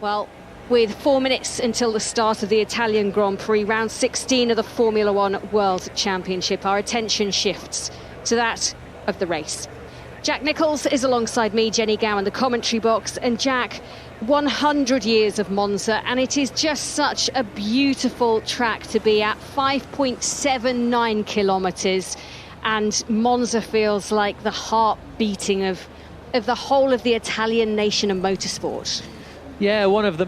Well, with 4 minutes until the start of the Italian Grand Prix, round 16 of the Formula One World Championship, our attention shifts to that of the race. Jack Nicholls is alongside me, Jenny Gow, in the commentary box. And Jack, 100 years of Monza, and it is just such a beautiful track to be at, 5.79 kilometres. And Monza feels like the heart beating of the whole of the Italian nation of motorsport. Yeah, one of the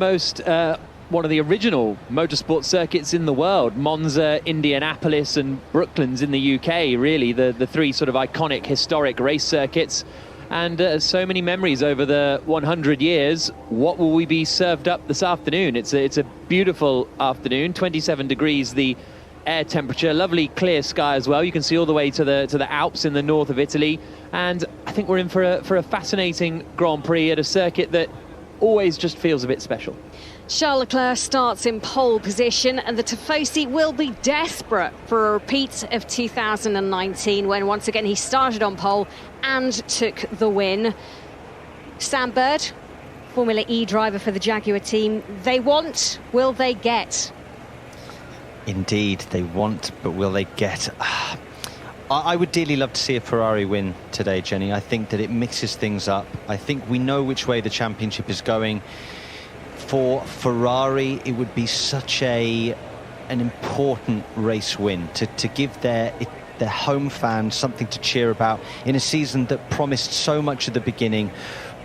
original motorsport circuits in the world. Monza, Indianapolis and Brooklands in the UK, really, the three sort of iconic historic race circuits. And so many memories over the 100 years. What will we be served up this afternoon? It's a beautiful afternoon, 27 degrees the air temperature, lovely clear sky as well. You can see all the way to the Alps in the north of Italy. And I think we're in for a fascinating Grand Prix at a circuit that always just feels a bit special. Charles Leclerc starts in pole position, and the Tifosi will be desperate for a repeat of 2019, when once again he started on pole and took the win. Sam Bird, Formula E driver for the Jaguar team, they want, will they get? Indeed, they want, but will they get? I would dearly love to see a Ferrari win today, Jenny. I think that it mixes things up. I think we know which way the championship is going. For Ferrari, it would be such an important race win to give their home fans something to cheer about in a season that promised so much at the beginning,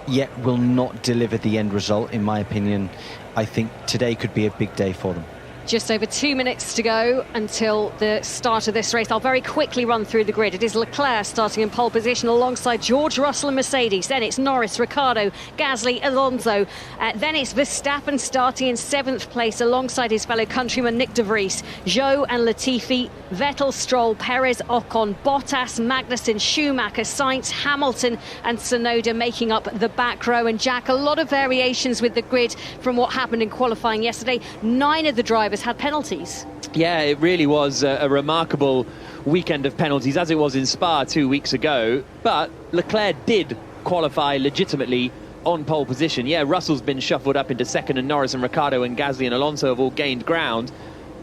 yet will not deliver the end result, in my opinion. I think today could be a big day for them. Just over 2 minutes to go until the start of this race. I'll very quickly run through the grid. It is Leclerc starting in pole position alongside George Russell and Mercedes. Then it's Norris, Ricciardo, Gasly, Alonso. Then it's Verstappen starting in 7th place alongside his fellow countryman Nick de Vries. Zhou and Latifi, Vettel, Stroll, Perez, Ocon, Bottas, Magnussen, Schumacher, Sainz, Hamilton and Tsunoda making up the back row. And Jack, a lot of variations with the grid from what happened in qualifying yesterday. 9 of the drivers had penalties. Yeah, it really was a remarkable weekend of penalties, as it was in Spa 2 weeks ago. But Leclerc did qualify legitimately on pole position. Yeah, Russell's been shuffled up into second, and Norris and Ricciardo and Gasly and Alonso have all gained ground.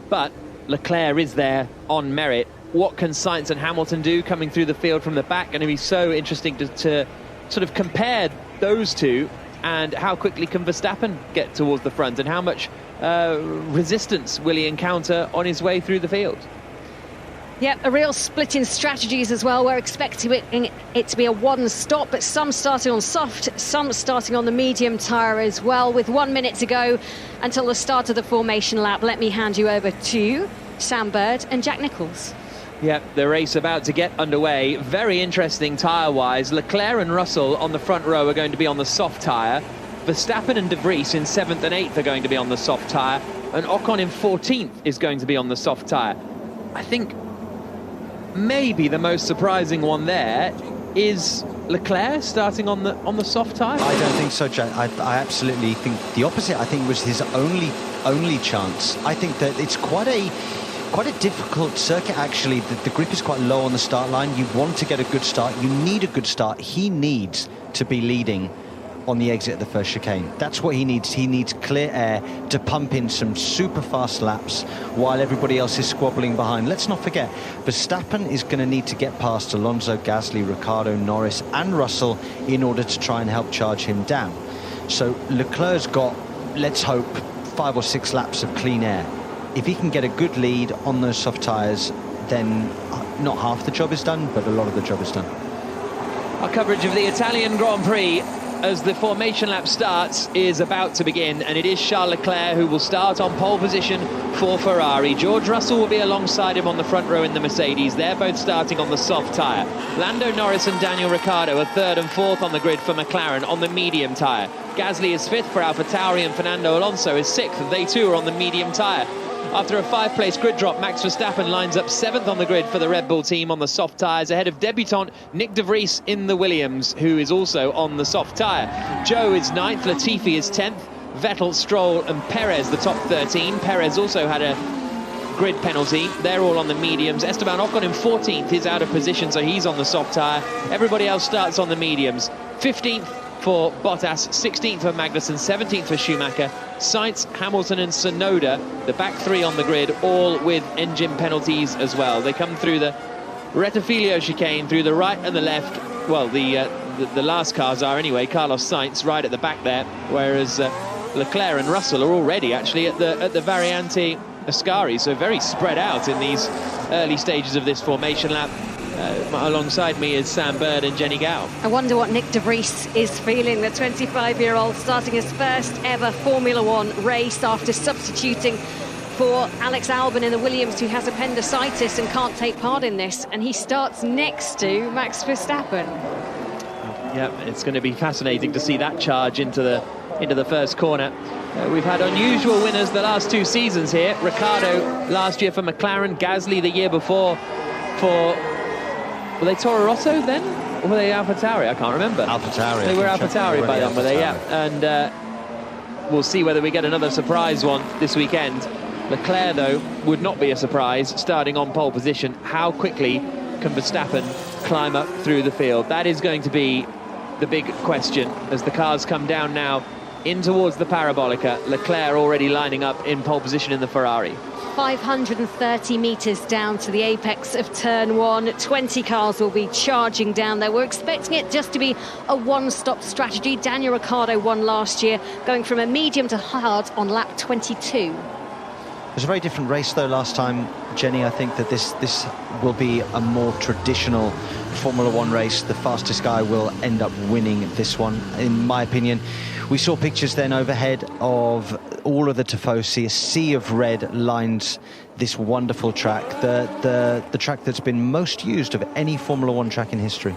But Leclerc is there on merit. What can Sainz and Hamilton do coming through the field from the back? Going to be so interesting to sort of compare those two, and how quickly can Verstappen get towards the front, and how much resistance will he encounter on his way through the field. Yep, a real split in strategies as well. We're expecting it to be a one stop, but some starting on soft, some starting on the medium tyre as well. With 1 minute to go until the start of the formation lap, let me hand you over to Sam Bird and Jack Nicholls. Yeah, the race about to get underway. Very interesting tyre-wise. Leclerc and Russell on the front row are going to be on the soft tyre. Verstappen and de Vries in 7th and 8th are going to be on the soft tyre, and Ocon in 14th is going to be on the soft tyre. I think maybe the most surprising one there is Leclerc starting on the soft tyre. I don't think so, Jack. I absolutely think the opposite. I think was his only chance. I think that it's quite a difficult circuit, actually. The grip is quite low on the start line. You want to get a good start. You need a good start. He needs to be leading on the exit of the first chicane. That's what he needs. He needs clear air to pump in some super fast laps while everybody else is squabbling behind. Let's not forget, Verstappen is going to need to get past Alonso, Gasly, Ricciardo, Norris and Russell in order to try and help charge him down. So Leclerc's got, let's hope, 5 or 6 laps of clean air. If he can get a good lead on those soft tyres, then not half the job is done, but a lot of the job is done. Our coverage of the Italian Grand Prix as the formation lap starts is about to begin, and it is Charles Leclerc who will start on pole position for Ferrari. George Russell will be alongside him on the front row in the Mercedes. They're both starting on the soft tyre. Lando Norris and Daniel Ricciardo are 3rd and 4th on the grid for McLaren on the medium tyre. Gasly is 5th for AlphaTauri, and Fernando Alonso is 6th. They too are on the medium tyre. After a 5-place grid drop, Max Verstappen lines up 7th on the grid for the Red Bull team on the soft tyres, ahead of debutant Nick de Vries in the Williams, who is also on the soft tyre. Zhou is 9th, Latifi is 10th, Vettel, Stroll and Perez the top 13. Perez also had a grid penalty. They're all on the mediums. Esteban Ocon in 14th is out of position, so he's on the soft tyre. Everybody else starts on the mediums. 15th for Bottas, 16th for Magnussen, 17th for Schumacher. Sainz, Hamilton and Tsunoda, the back three on the grid, all with engine penalties as well. They come through the Rettifilo chicane, through the right and the left. Well, the last cars are anyway. Carlos Sainz right at the back there, whereas Leclerc and Russell are already actually at the Variante Ascari, so very spread out in these early stages of this formation lap. Alongside me is Sam Bird and Jenny Gow. I wonder what Nick de Vries is feeling, the 25-year-old starting his first ever Formula One race after substituting for Alex Albon in the Williams, who has appendicitis and can't take part in this, and he starts next to Max Verstappen. Yeah, it's going to be fascinating to see that charge into the first corner. We've had unusual winners the last 2 seasons here. Ricciardo last year for McLaren, Gasly the year before for... Were they Toro Rosso then? Or were they AlphaTauri? I can't remember. AlphaTauri. They were AlphaTauri by then, were they? Yeah. And we'll see whether we get another surprise one this weekend. Leclerc, though, would not be a surprise, starting on pole position. How quickly can Verstappen climb up through the field? That is going to be the big question as the cars come down now in towards the Parabolica. Leclerc already lining up in pole position in the Ferrari. 530 metres down to the apex of turn 1. 20 cars will be charging down there. We're expecting it just to be a one-stop strategy. Daniel Ricciardo won last year, going from a medium to hard on lap 22. It was a very different race, though, last time, Jenny. I think that this will be a more traditional Formula One race. The fastest guy will end up winning this one, in my opinion. We saw pictures then overhead of all of the Tifosi. A sea of red lines this wonderful track, the track that's been most used of any Formula One track in history.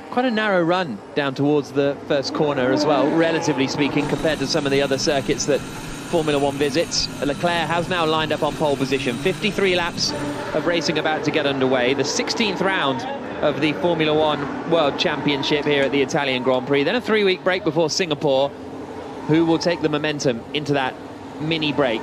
Quite a narrow run down towards the first corner as well, relatively speaking, compared to some of the other circuits that Formula One visits. Leclerc has now lined up on pole position. 53 laps of racing about to get underway. The 16th round of the Formula One World Championship here at the Italian Grand Prix. Then a 3-week break before Singapore. Who will take the momentum into that mini break?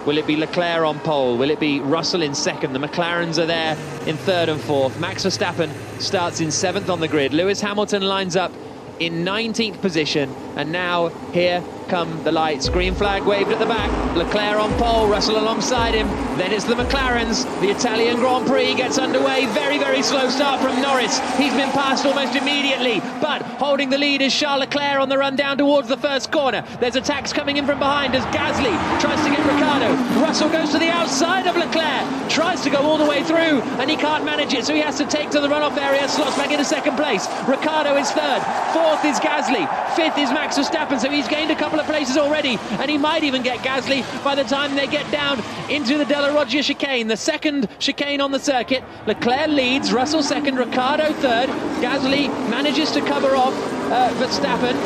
Will it be Leclerc on pole? Will it be Russell in second? The McLarens are there in third and fourth. Max Verstappen starts in 7th on the grid. Lewis Hamilton lines up in 19th position. And now here come the lights. Green flag waved at the back. Leclerc on pole, Russell alongside him. Then it's the McLarens. The Italian Grand Prix gets underway. Very, very slow start from Norris. He's been passed almost immediately, but holding the lead is Charles Leclerc on the run down towards the first corner. There's attacks coming in from behind as Gasly tries to get Ricciardo. Russell goes to the outside of Leclerc, tries to go all the way through, and he can't manage it, so he has to take to the runoff area, slots back into second place. Ricciardo is third, fourth is Gasly, fifth is Max Verstappen, so he's gained a couple of places already, and he might even get Gasly by the time they get down into the Della Roggia chicane, the second chicane on the circuit. Leclerc leads, Russell second, Ricciardo third. Gasly manages to cover off Verstappen.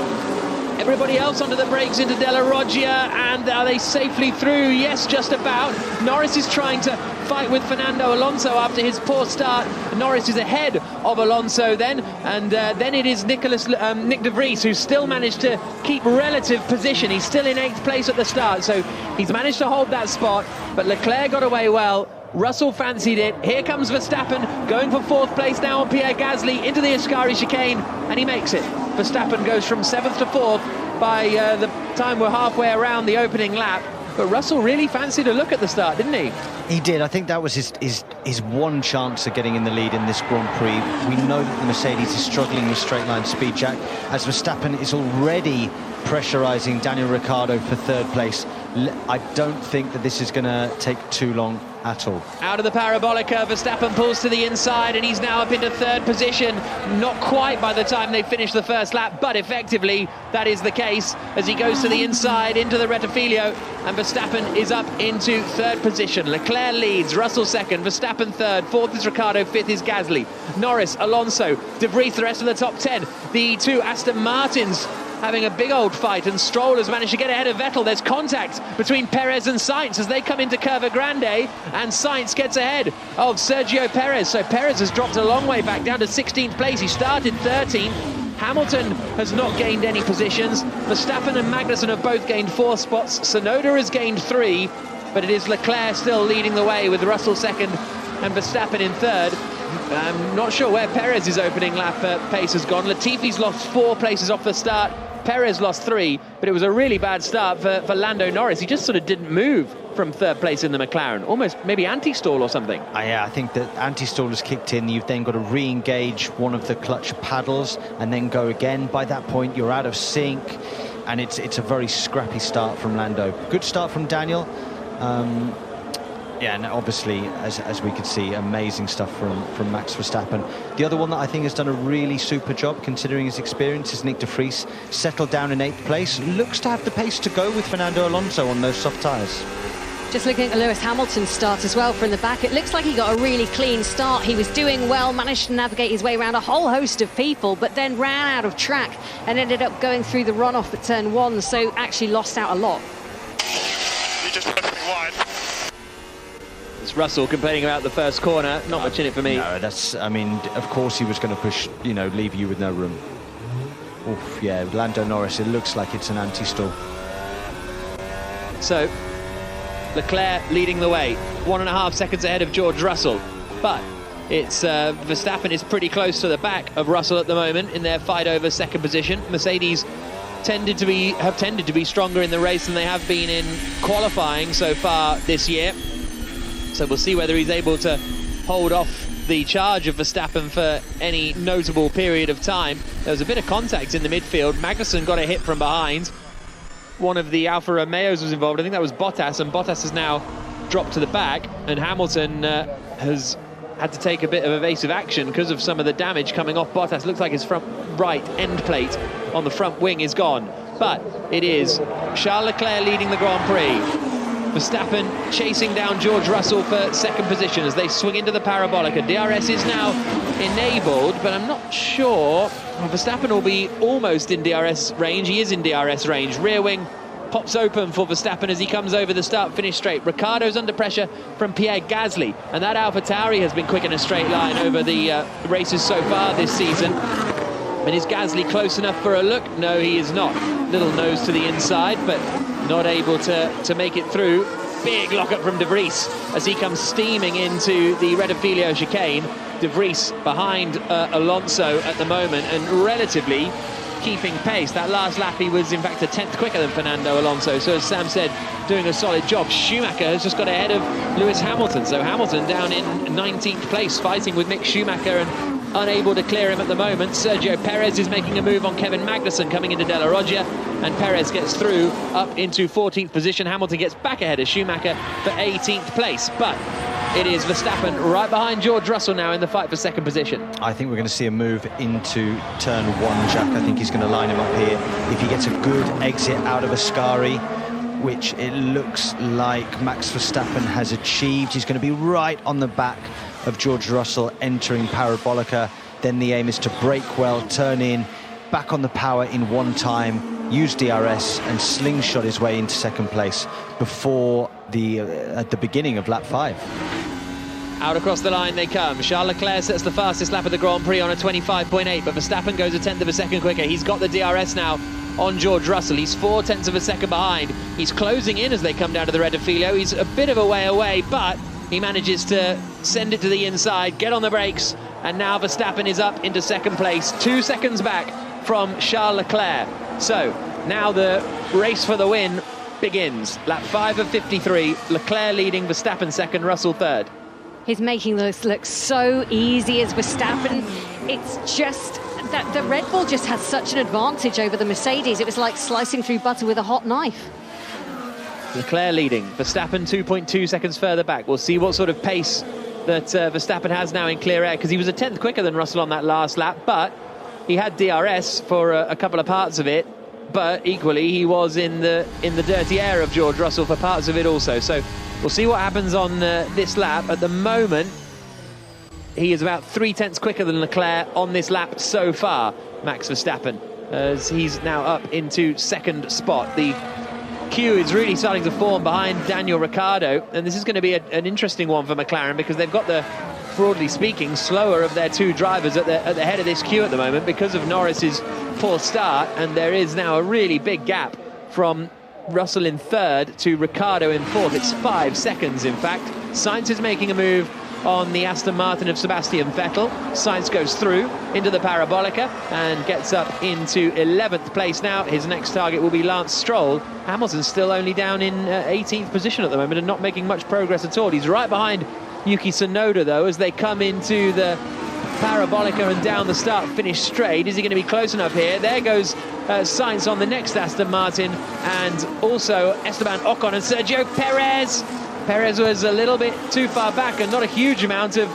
Everybody else under the brakes into Della Roggia, and are they safely through? Yes, just about. Norris is trying to fight with Fernando Alonso after his poor start. Norris is ahead of Alonso then, and then it is Nick de Vries, who's still managed to keep relative position. He's still in 8th place at the start, so he's managed to hold that spot, but Leclerc got away well. Russell fancied it. Here comes Verstappen going for 4th place now on Pierre Gasly into the Ascari chicane, and he makes it. Verstappen goes from 7th to 4th by the time we're halfway around the opening lap. But Russell really fancied a look at the start, didn't he? He did. I think that was his one chance of getting in the lead in this Grand Prix. We know that the Mercedes is struggling with straight line speed, Jack, as Verstappen is already pressurising Daniel Ricciardo for 3rd place. I don't think that this is going to take too long at all. Out of the Parabolica, Verstappen pulls to the inside, and he's now up into 3rd position. Not quite by the time they finish the first lap, but effectively that is the case as he goes to the inside into the Rettifilo, and Verstappen is up into 3rd position. Leclerc leads, Russell 2nd, Verstappen 3rd, 4th is Ricciardo, 5th is Gasly. Norris, Alonso, De Vries, the rest of the top 10. The 2 Aston Martins having a big old fight, and Stroll has managed to get ahead of Vettel. There's contact between Perez and Sainz as they come into Curva Grande, and Sainz gets ahead of Sergio Perez. So Perez has dropped a long way back down to 16th place. He started 13th. Hamilton has not gained any positions. Verstappen and Magnussen have both gained 4 spots. Tsunoda has gained 3, but it is Leclerc still leading the way with Russell 2nd and Verstappen in 3rd. I'm not sure where Perez's opening lap pace has gone. Latifi's lost 4 places off the start. Perez lost 3, but it was a really bad start for Lando Norris. He just sort of didn't move from 3rd place in the McLaren, almost maybe anti-stall or something. Yeah, I think that anti-stall has kicked in. You've then got to re-engage one of the clutch paddles and then go again. By that point, you're out of sync, and it's a very scrappy start from Lando. Good start from Daniel. Yeah, and obviously, as we could see, amazing stuff from Max Verstappen. The other one that I think has done a really super job, considering his experience, is Nick de Vries. Settled down in 8th place. Looks to have the pace to go with Fernando Alonso on those soft tyres. Just looking at Lewis Hamilton's start as well from the back, it looks like he got a really clean start. He was doing well, managed to navigate his way around a whole host of people, but then ran out of track and ended up going through the runoff at turn 1, so actually lost out a lot. You just pushed me wide. It's Russell complaining about the first corner. Not much in it for me. No, that's, I mean, of course he was going to push, leave you with no room. Oof, yeah, Lando Norris, it looks like it's an anti-stall. So, Leclerc leading the way, 1.5 seconds ahead of George Russell. But it's Verstappen is pretty close to the back of Russell at the moment in their fight over 2nd position. Mercedes have tended to be stronger in the race than they have been in qualifying so far this year. So we'll see whether he's able to hold off the charge of Verstappen for any notable period of time. There was a bit of contact in the midfield. Magnussen got a hit from behind. One of the Alfa Romeos was involved. I think that was Bottas, and Bottas has now dropped to the back, and Hamilton has had to take a bit of evasive action because of some of the damage coming off Bottas. Looks like his front right end plate on the front wing is gone. But it is Charles Leclerc leading the Grand Prix. Verstappen chasing down George Russell for 2nd position as they swing into the parabolica. DRS is now enabled, but I'm not sure. Verstappen will be almost in DRS range. He is in DRS range. Rear wing pops open for Verstappen as he comes over the start-finish straight. Ricciardo's under pressure from Pierre Gasly, and that AlphaTauri has been quick in a straight line over the races so far this season. And is Gasly close enough for a look? No, he is not. Little nose to the inside, but not able to make it through. Big lockup from De Vries as he comes steaming into the Rettifilo chicane. De Vries behind Alonso at the moment and relatively keeping pace. That last lap he was in fact a 10th quicker than Fernando Alonso, so as Sam said, doing a solid job. Schumacher has just got ahead of Lewis Hamilton, so Hamilton down in 19th place fighting with Mick Schumacher and unable to clear him at the moment. Sergio Perez is making a move on Kevin Magnussen coming into De La Roggia, and Perez gets through up into 14th position. Hamilton gets back ahead of Schumacher for 18th place, but it is Verstappen right behind George Russell now in the fight for 2nd position. I think we're going to see a move into turn 1, Jack. I think he's going to line him up here. If he gets a good exit out of Ascari, which it looks like Max Verstappen has achieved, he's going to be right on the back of George Russell entering Parabolica. Then the aim is to brake well, turn in, back on the power in one time, use DRS and slingshot his way into 2nd place before at the beginning of lap 5. Out across the line they come. Charles Leclerc sets the fastest lap of the Grand Prix on a 25.8, but Verstappen goes a 10th of a second quicker. He's got the DRS now on George Russell. He's 4/10ths of a second behind. He's closing in as they come down to the Rettifilo. He's a bit of a way away, but he manages to send it to the inside, get on the brakes, and now Verstappen is up into 2nd place, 2 seconds back from Charles Leclerc. So now the race for the win begins. Lap 5 of 53, Leclerc leading, Verstappen 2nd, Russell 3rd. He's making this look so easy as Verstappen. It's just that the Red Bull just had such an advantage over the Mercedes. It was like slicing through butter with a hot knife. Leclerc leading, Verstappen 2.2 seconds further back. We'll see what sort of pace that Verstappen has now in clear air, because he was a 10th quicker than Russell on that last lap, but he had DRS for a couple of parts of it, but equally he was in the dirty air of George Russell for parts of it also. So we'll see what happens on this lap. At the moment, he is about 3/10ths quicker than Leclerc on this lap so far, Max Verstappen, as he's now up into 2nd spot. The queue is really starting to form behind Daniel Ricciardo, and this is going to be an interesting one for McLaren, because they've got the, broadly speaking, slower of their 2 drivers at the head of this queue at the moment because of Norris's poor start, and there is now a really big gap from Russell in 3rd to Ricciardo in 4th. It's 5 seconds, in fact. Sainz is making a move on the Aston Martin of Sebastian Vettel. Sainz goes through into the Parabolica and gets up into 11th place now. His next target will be Lance Stroll. Hamilton's still only down in 18th position at the moment and not making much progress at all. He's right behind Yuki Tsunoda, though, as they come into the Parabolica and down the start-finish straight. Is he going to be close enough here? There goes Sainz on the next Aston Martin, and also Esteban Ocon and Sergio Perez. Perez was a little bit too far back and not a huge amount of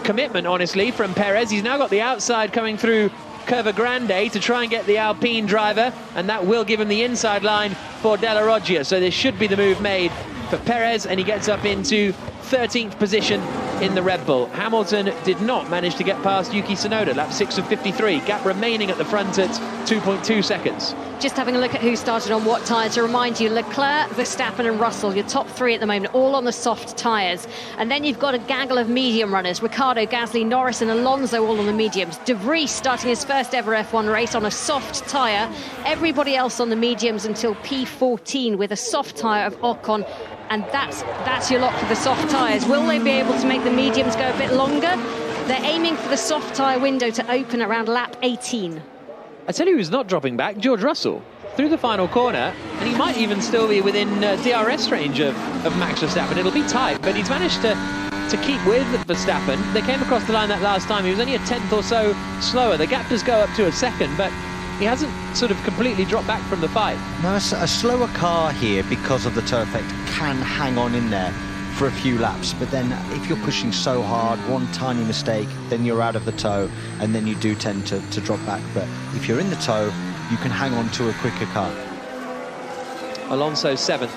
commitment, honestly, from Perez. He's now got the outside coming through Curva Grande to try and get the Alpine driver, and that will give him the inside line for Della Roggia. So this should be the move made for Perez, and he gets up into 13th position in the Red Bull. Hamilton did not manage to get past Yuki Tsunoda, lap 6 of 53. Gap remaining at the front at 2.2 seconds. Just having a look at who started on what tyres to remind you, Leclerc, Verstappen and Russell, your top three at the moment, all on the soft tyres. And then you've got a gaggle of medium runners, Ricciardo, Gasly, Norris and Alonso all on the mediums. De Vries starting his first ever F1 race on a soft tyre. Everybody else on the mediums until P14 with a soft tyre of Ocon. And that's your lot for the soft tyres. Will they be able to make the mediums go a bit longer? They're aiming for the soft tyre window to open around lap 18. I tell you who's not dropping back, George Russell. Through the final corner, and he might even still be within DRS range of Max Verstappen. It'll be tight, but he's managed to keep with Verstappen. They came across the line that last time. He was only a tenth or so slower. The gap does go up to a second, but he hasn't sort of completely dropped back from the fight. No, a slower car here, because of the toe effect, can hang on in there for a few laps, but then if you're pushing so hard, one tiny mistake, then you're out of the toe, and then you do tend to drop back. But if you're in the toe, you can hang on to a quicker car. Alonso 7th,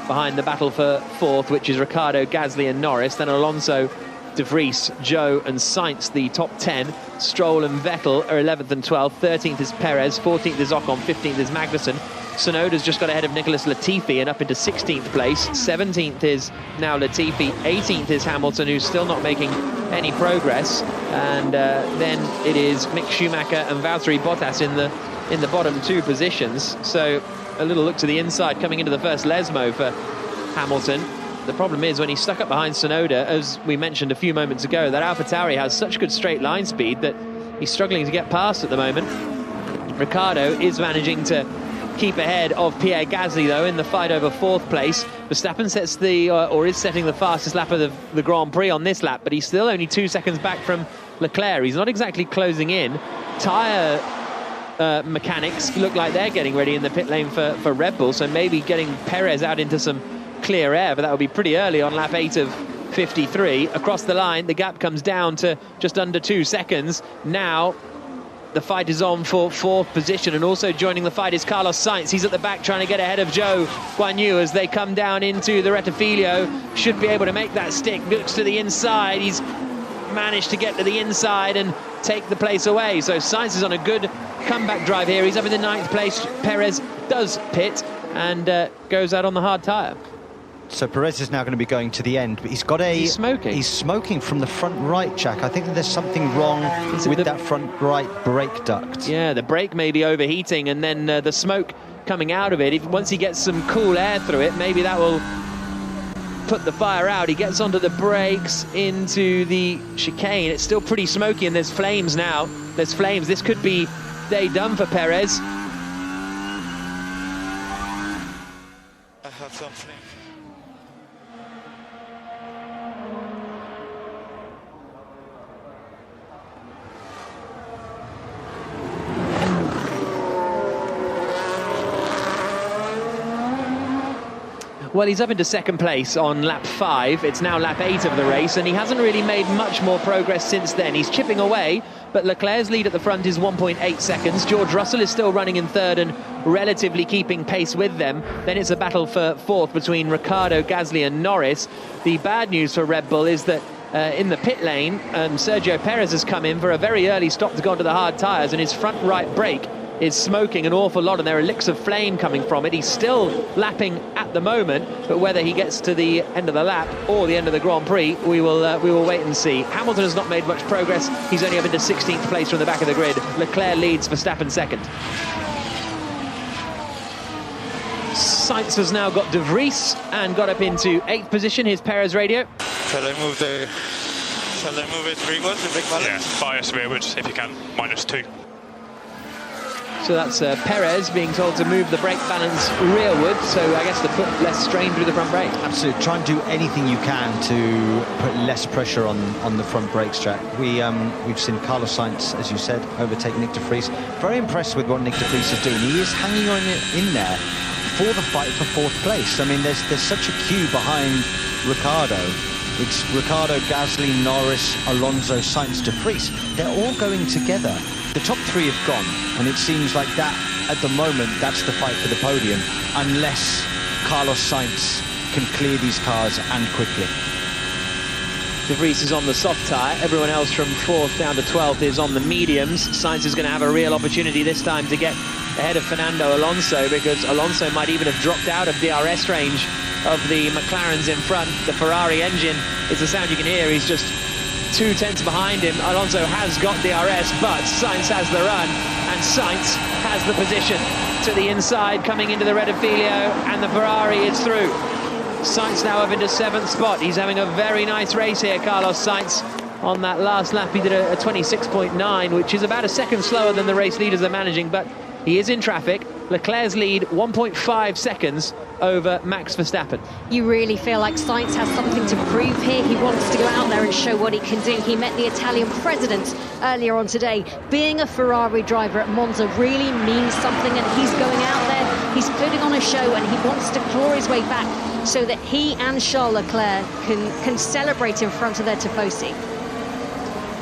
behind the battle for 4th, which is Ricciardo, Gasly and Norris. Then Alonso, De Vries, Joe and Sainz, the top 10. Stroll and Vettel are 11th and 12th. 13th is Perez, 14th is Ocon, 15th is Magnussen. Tsunoda's just got ahead of Nicholas Latifi and up into 16th place. 17th is now Latifi. 18th is Hamilton, who's still not making any progress. And then it is Mick Schumacher and Valtteri Bottas in the bottom two positions. So a little look to the inside coming into the first Lesmo for Hamilton. The problem is when he's stuck up behind Tsunoda, as we mentioned a few moments ago, that AlphaTauri has such good straight line speed that he's struggling to get past at the moment. Ricciardo is managing to keep ahead of Pierre Gasly, though, in the fight over 4th place. Verstappen sets is setting the fastest lap of the Grand Prix on this lap, but he's still only 2 seconds back from Leclerc. He's not exactly closing in. Tyre mechanics look like they're getting ready in the pit lane for Red Bull, so maybe getting Perez out into some clear air, but that would be pretty early on lap 8 of 53. Across the line, the gap comes down to just under 2 seconds. Now the fight is on for 4th position, and also joining the fight is Carlos Sainz. He's at the back trying to get ahead of Zhou Guanyu as they come down into the Rettifilo. Should be able to make that stick. Looks to the inside. He's managed to get to the inside and take the place away. So Sainz is on a good comeback drive here. He's up in the 9th place. Perez does pit and goes out on the hard tyre. So Perez is now going to be going to the end, but he's got He's smoking. He's smoking from the front right, Jack. I think that there's something wrong with that front right brake duct. Yeah, the brake may be overheating, and then the smoke coming out of it. Once he gets some cool air through it, maybe that will put the fire out. He gets onto the brakes into the chicane. It's still pretty smoky, and there's flames now. There's flames. This could be day done for Perez. I have something. Well, he's up into 2nd place on lap 5. It's now lap 8 of the race, and he hasn't really made much more progress since then. He's chipping away, but Leclerc's lead at the front is 1.8 seconds. George Russell is still running in 3rd and relatively keeping pace with them. Then it's a battle for 4th between Ricciardo, Gasly and Norris. The bad news for Red Bull is that in the pit lane, Sergio Perez has come in for a very early stop to go onto the hard tyres, and his front right brake is smoking an awful lot, and there are licks of flame coming from it. He's still lapping at the moment, but whether he gets to the end of the lap or the end of the Grand Prix, we will wait and see. Hamilton has not made much progress. He's only up into 16th place from the back of the grid. Leclerc leads, Verstappen 2nd. Sainz has now got De Vries and got up into 8th position. Here's Perez radio. Shall I move the Shall I move it rearward, the brake balance? Yeah, bias rearwards if you can, -2. So that's Perez being told to move the brake balance rearward, so I guess to put less strain through the front brake. Absolutely. Try and do anything you can to put less pressure on the front brakes, Jack. We've seen Carlos Sainz, as you said, overtake Nick de Vries. Very impressed with what Nick de Vries is doing. He is hanging on in there for the fight for 4th place. I mean, there's such a queue behind Ricciardo. It's Ricciardo, Gasly, Norris, Alonso, Sainz, de Vries. They're all going together. The top 3 have gone, and it seems like that, at the moment, that's the fight for the podium, unless Carlos Sainz can clear these cars and quickly. De Vries is on the soft tyre. Everyone else from 4th down to 12th is on the mediums. Sainz is going to have a real opportunity this time to get ahead of Fernando Alonso, because Alonso might even have dropped out of DRS range of the McLarens in front. The Ferrari engine is the sound you can hear. He's just 2 tenths behind him. Alonso has got DRS, but Sainz has the run, and Sainz has the position to the inside coming into the Rettifilio, and the Ferrari is through. Sainz now up into 7th spot. He's having a very nice race here, Carlos Sainz. On that last lap, he did a 26.9, which is about a second slower than the race leaders are managing, but he is in traffic. Leclerc's lead 1.5 seconds over Max Verstappen. You really feel like Sainz has something to prove here. He wants to go out there and show what he can do. He met the Italian president earlier on today. Being a Ferrari driver at Monza really means something, and he's going out there, he's putting on a show, and he wants to claw his way back so that he and Charles Leclerc can celebrate in front of their Tifosi.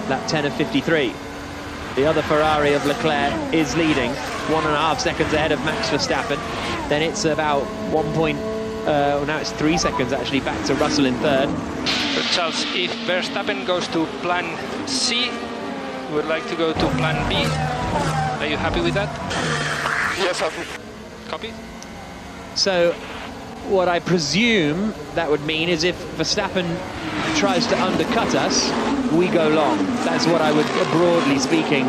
Lap 10 of 53. The other Ferrari of Leclerc is leading, 1.5 seconds ahead of Max Verstappen. Then it's about now it's 3 seconds actually back to Russell in 3rd. But Charles, if Verstappen goes to plan C, we would like to go to plan B. Are you happy with that? Yes, happy. Copy? So what I presume that would mean is if Verstappen tries to undercut us, we go long. That's what I would, broadly speaking,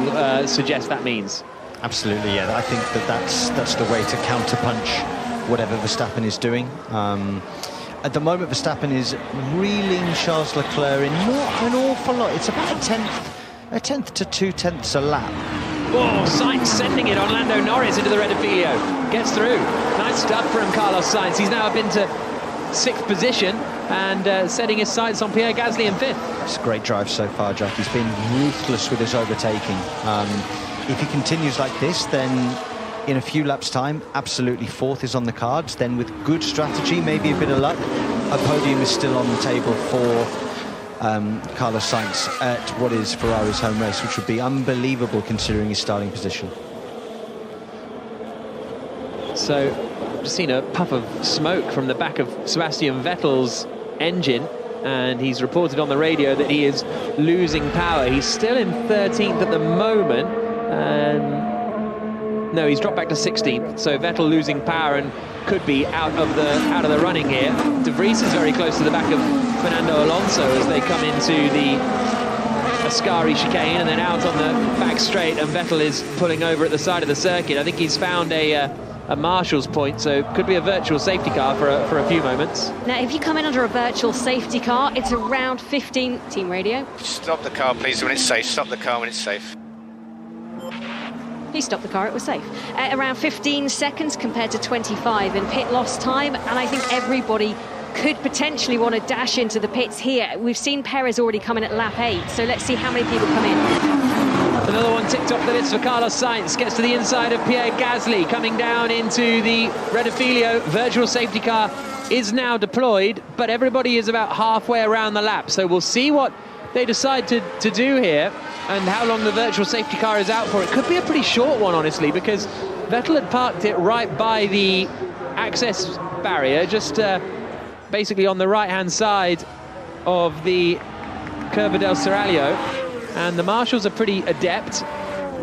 suggest that means. Absolutely, yeah. I think that's the way to counterpunch whatever Verstappen is doing. At the moment, Verstappen is reeling Charles Leclerc in not an awful lot. It's about a tenth to 2 tenths a lap. Oh, Sainz sending it on Lando Norris into the Rettifilio. Gets through. Nice stuff from Carlos Sainz. He's now up into 6th position and setting his sights on Pierre Gasly in 5th. It's a great drive so far, Jack. He's been ruthless with his overtaking. If he continues like this, then in a few laps' time, absolutely 4th is on the cards. Then with good strategy, maybe a bit of luck, a podium is still on the table for Carlos Sainz at what is Ferrari's home race, which would be unbelievable considering his starting position. So, just seen a puff of smoke from the back of Sebastian Vettel's engine, and he's reported on the radio that he is losing power. He's still in 13th at the moment, and no, he's dropped back to 16th. So Vettel losing power and could be out of the running here. De Vries is very close to the back of Fernando Alonso as they come into the Ascari chicane and then out on the back straight, and Vettel is pulling over at the side of the circuit. I think he's found a marshal's point, so could be a virtual safety car for a few moments. Now, if you come in under a virtual safety car, it's around 15... Team radio. Stop the car, please, when it's safe. Stop the car when it's safe. He stopped the car, it was safe. Around 15 seconds compared to 25 in pit loss time, and I think everybody could potentially want to dash into the pits here. We've seen Perez already come in at lap 8, so let's see how many people come in. Another one ticked off the list for Carlos Sainz. Gets to the inside of Pierre Gasly, coming down into the Rettifilio. Virtual safety car is now deployed, but everybody is about halfway around the lap, so we'll see what they decide to do here and how long the virtual safety car is out for. It could be a pretty short one, honestly, because Vettel had parked it right by the access barrier, just basically on the right-hand side of the Curva del Serrallo, and the marshals are pretty adept,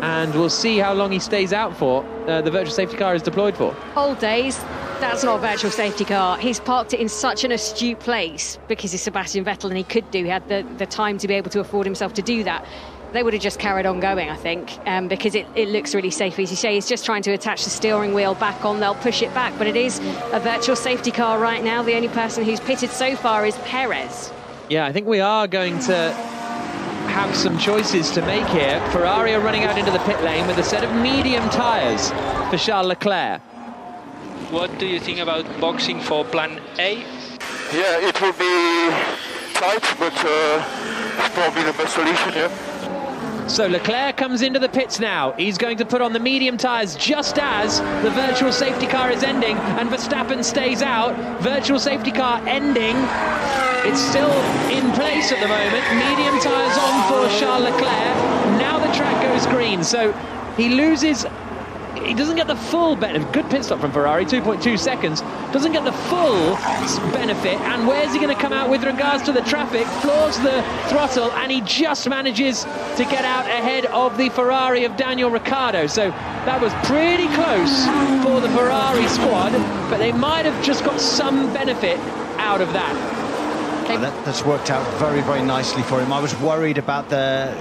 and we'll see how long he stays out for. The virtual safety car is deployed for. Old days, that's not a virtual safety car. He's parked it in such an astute place because he's Sebastian Vettel, and he had the time to be able to afford himself to do that. They would have just carried on going, I think, because it looks really safe. As you say, he's just trying to attach the steering wheel back on. They'll push it back, but it is a virtual safety car right now. The only person who's pitted so far is Perez. Yeah, I think we are going to have some choices to make here. Ferrari are running out into the pit lane with a set of medium tyres for Charles Leclerc. What do you think about boxing for plan A? Yeah, it will be tight, but it's probably the best solution, yeah. So Leclerc comes into the pits now. He's going to put on the medium tyres just as the virtual safety car is ending, and Verstappen stays out. Virtual safety car ending. It's still in place at the moment. Medium tyres on for Charles Leclerc. Now the track goes green, so he loses. He doesn't get the full benefit. Good pit stop from Ferrari, 2.2 seconds. Doesn't get the full benefit. And where's he going to come out with regards to the traffic? Floors the throttle, and he just manages to get out ahead of the Ferrari of Daniel Ricciardo. So that was pretty close for the Ferrari squad, but they might have just got some benefit out of that. That's worked out very, very nicely for him. I was worried about the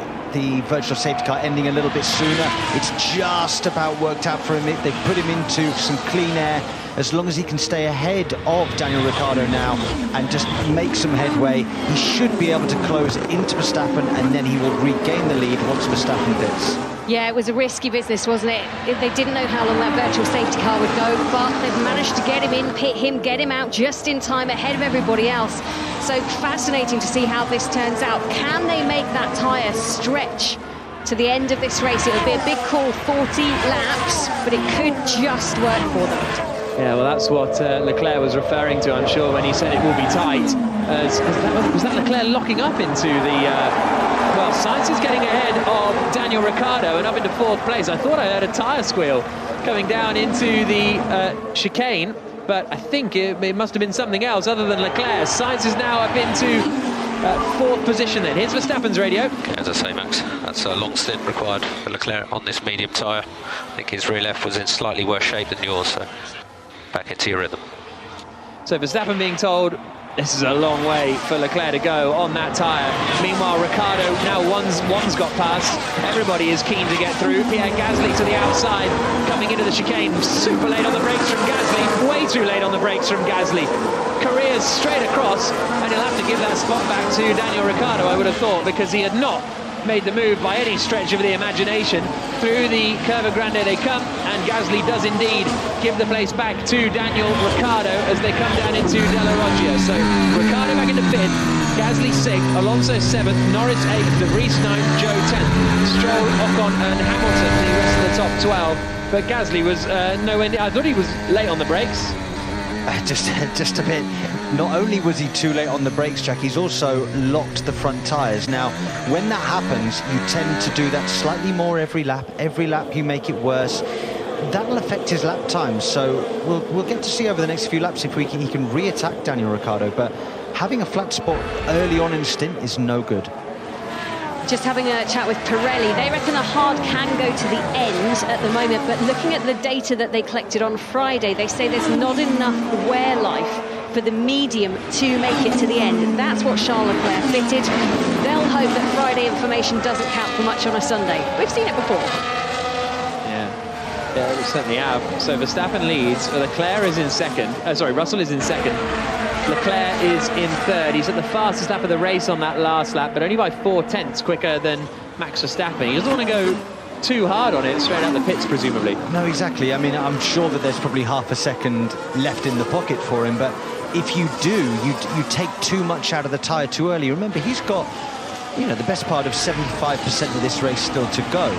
virtual safety car ending a little bit sooner. It's just about worked out for him. They've put him into some clean air. As long as he can stay ahead of Daniel Ricciardo now and just make some headway, he should be able to close into Verstappen, and then he will regain the lead once Verstappen pits. Yeah, it was a risky business, wasn't it? They didn't know how long that virtual safety car would go, but they've managed to get him in, pit him, get him out just in time ahead of everybody else. So fascinating to see how this turns out. Can they make that tyre stretch to the end of this race? It would be a big call, 40 laps, but it could just work for them. Yeah, well, that's what Leclerc was referring to, I'm sure, when he said it will be tight. Was that Leclerc locking up into the... Well, Sainz is getting ahead of Daniel Ricciardo and up into fourth place. I thought I heard a tyre squeal coming down into the chicane, but I think it must have been something else other than Leclerc. Sainz is now up into fourth position then. Here's Verstappen's radio. As I say, Max, that's a long stint required for Leclerc on this medium tyre. I think his rear left was in slightly worse shape than yours, so back into your rhythm. So Verstappen being told this is a long way for Leclerc to go on that tyre. Meanwhile, Ricciardo, now one's got past. Everybody is keen to get through. Pierre Gasly to the outside, coming into the chicane. Super late on the brakes from Gasly. Way too late on the brakes from Gasly. Careers straight across, and he'll have to give that spot back to Daniel Ricciardo, I would have thought, because he had not made the move by any stretch of the imagination. Through the Curva Grande they come, and Gasly does indeed give the place back to Daniel Ricciardo as they come down into Della Roggia. So Ricciardo back into fifth, Gasly 6th, Alonso 7th, Norris 8th, De Vries 9th, Joe 10th, Stroll, Ocon and Hamilton the rest of the top 12. But Gasly was nowhere near. I thought he was late on the brakes. Just a bit. Not only was he too late on the brakes, Jack, he's also locked the front tyres. Now, when that happens, you tend to do that slightly more every lap. Every lap you make it worse. That'll affect his lap time, so we'll get to see over the next few laps if he can re-attack Daniel Ricciardo, but having a flat spot early on in stint is no good. Just having a chat with Pirelli, they reckon the hard can go to the end at the moment, but looking at the data that they collected on Friday, they say there's not enough wear life for the medium to make it to the end. And that's what Charles Leclerc fitted. They'll hope that Friday information doesn't count for much on a Sunday. We've seen it before. Yeah, we certainly have. So Verstappen leads, Leclerc is in second. Russell is in second. Leclerc is in third. He's at the fastest lap of the race on that last lap, but only by 4/10 quicker than Max Verstappen. He doesn't want to go too hard on it straight out the pits, presumably. No, exactly. I mean, I'm sure that there's probably half a second left in the pocket for him, but if you do, you take too much out of the tyre too early. Remember, he's got, the best part of 75% of this race still to go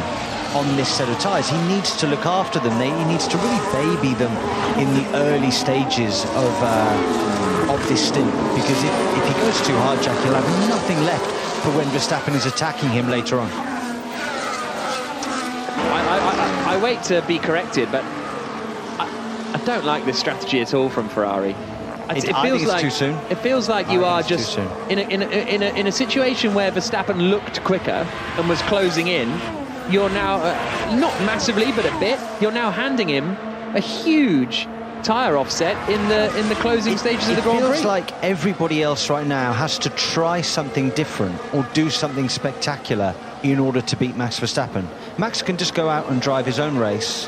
on this set of tyres. He needs to look after them. He needs to really baby them in the early stages of this stint, because if he goes too hard, Jack, he'll have nothing left for when Verstappen is attacking him later on. I wait to be corrected, but I don't like this strategy at all from Ferrari. I think it's too soon. It feels like you are just in a situation where Verstappen looked quicker and was closing in. You're now not massively, but a bit. You're now handing him a huge tyre offset in the closing stages of the Grand Prix. It feels like everybody else right now has to try something different or do something spectacular in order to beat Max Verstappen. Max can just go out and drive his own race,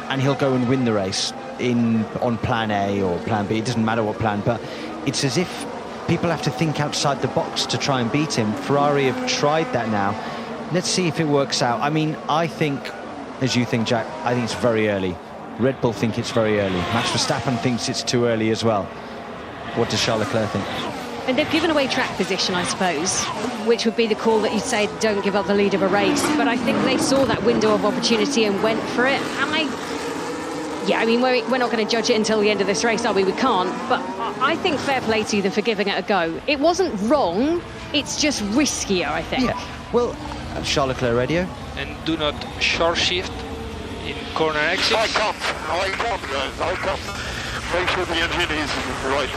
and he'll go and win the race on plan A or plan B. It doesn't matter what plan, but it's as if people have to think outside the box to try and beat him. Ferrari have tried that now. Let's see if it works out. I mean, I think, as you think, Jack, I think it's very early. Red Bull think it's very early. Max Verstappen thinks it's too early as well. What does Charles Leclerc think? And they've given away track position, I suppose, which would be the call that you'd say, don't give up the lead of a race. But I think they saw that window of opportunity and went for it. And I mean, we're not going to judge it until the end of this race, are we? We can't. But I think fair play to them for giving it a go. It wasn't wrong. It's just riskier, I think. Yeah. Well, Charles Leclerc radio. And do not short shift in corner exits. I can't, guys, I can't. Make sure the engine is right.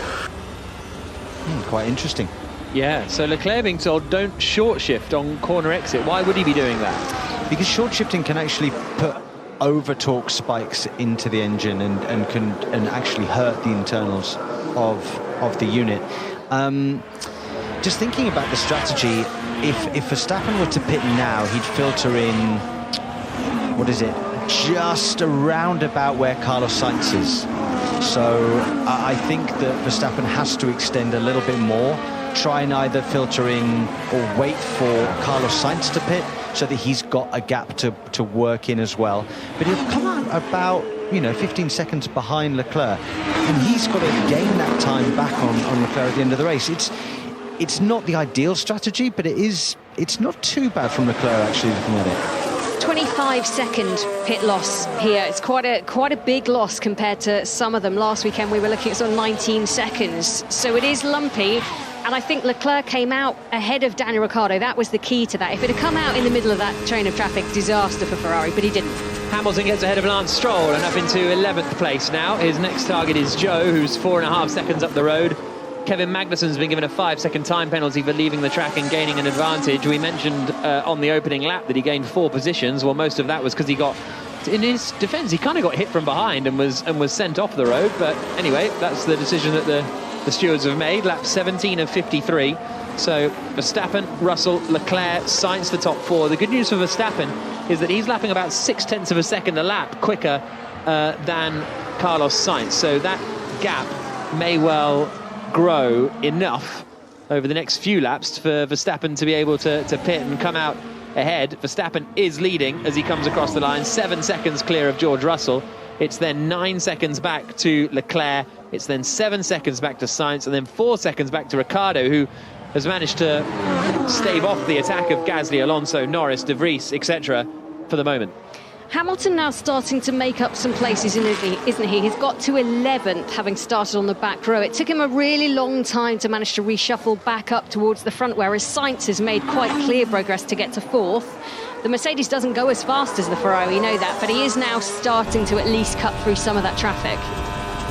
Quite interesting. Yeah, so Leclerc being told don't short shift on corner exit. Why would he be doing that? Because short shifting can actually put over torque spikes into the engine and can actually hurt the internals of the unit. Just thinking about the strategy, if Verstappen were to pit now, he'd filter in, what is it, just around about where Carlos Sainz is. So I think that Verstappen has to extend a little bit more, try and either filter in or wait for Carlos Sainz to pit so that he's got a gap to work in as well. But he'll come out about, 15 seconds behind Leclerc, and he's got to gain that time back on Leclerc at the end of the race. It's not the ideal strategy, but it's not too bad from Leclerc actually looking at it. 25-second pit loss here. It's quite a big loss compared to some of them. Last weekend we were looking at sort of 19 seconds. So it is lumpy. And I think Leclerc came out ahead of Daniel Ricciardo. That was the key to that. If it had come out in the middle of that train of traffic, disaster for Ferrari, but he didn't. Hamilton gets ahead of Lance Stroll and up into 11th place now. His next target is Joe, who's 4.5 seconds up the road. Kevin Magnussen's been given a 5-second time penalty for leaving the track and gaining an advantage. We mentioned on the opening lap that he gained 4 positions. Well, most of that was because he got, in his defence, he kind of got hit from behind and was sent off the road. But anyway, that's the decision that the stewards have made. Lap 17 of 53. So Verstappen, Russell, Leclerc, Sainz, the top 4. The good news for Verstappen is that he's lapping about 0.6 of a second a lap quicker than Carlos Sainz. So that gap may well grow enough over the next few laps for Verstappen to be able to pit and come out ahead. Verstappen is leading as he comes across the line, 7 seconds clear of George Russell. It's then 9 seconds back to Leclerc. It's then 7 seconds back to Sainz, and then 4 seconds back to Ricciardo, who has managed to stave off the attack of Gasly, Alonso, Norris, De Vries, etc. for the moment. Hamilton now starting to make up some places, isn't he? He's got to 11th, having started on the back row. It took him a really long time to manage to reshuffle back up towards the front, whereas Sainz has made quite clear progress to get to 4th. The Mercedes doesn't go as fast as the Ferrari, we know that, but he is now starting to at least cut through some of that traffic.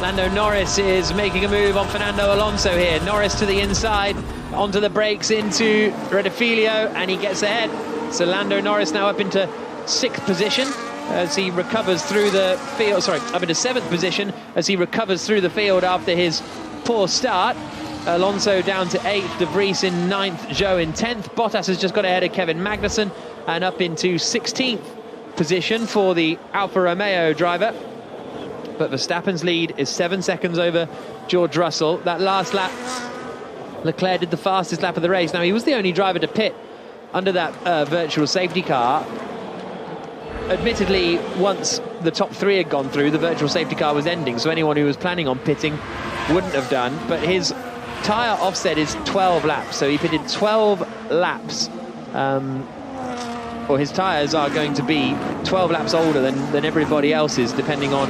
Lando Norris is making a move on Fernando Alonso here. Norris to the inside, onto the brakes into Redifilio, and he gets ahead. So Lando Norris now up into 6th position as he recovers through the field, up into 7th position as he recovers through the field after his poor start. Alonso down to 8th, De Vries in 9th, Zhou in 10th. Bottas has just got ahead of Kevin Magnussen and up into 16th position for the Alfa Romeo driver. But Verstappen's lead is 7 seconds over George Russell. That last lap, Leclerc did the fastest lap of the race. Now, he was the only driver to pit under that virtual safety car. Admittedly, once the top 3 had gone through, the virtual safety car was ending, so anyone who was planning on pitting wouldn't have done. But his tyre offset is 12 laps, so he pitted 12 laps. Or his tyres are going to be 12 laps older than everybody else's, depending on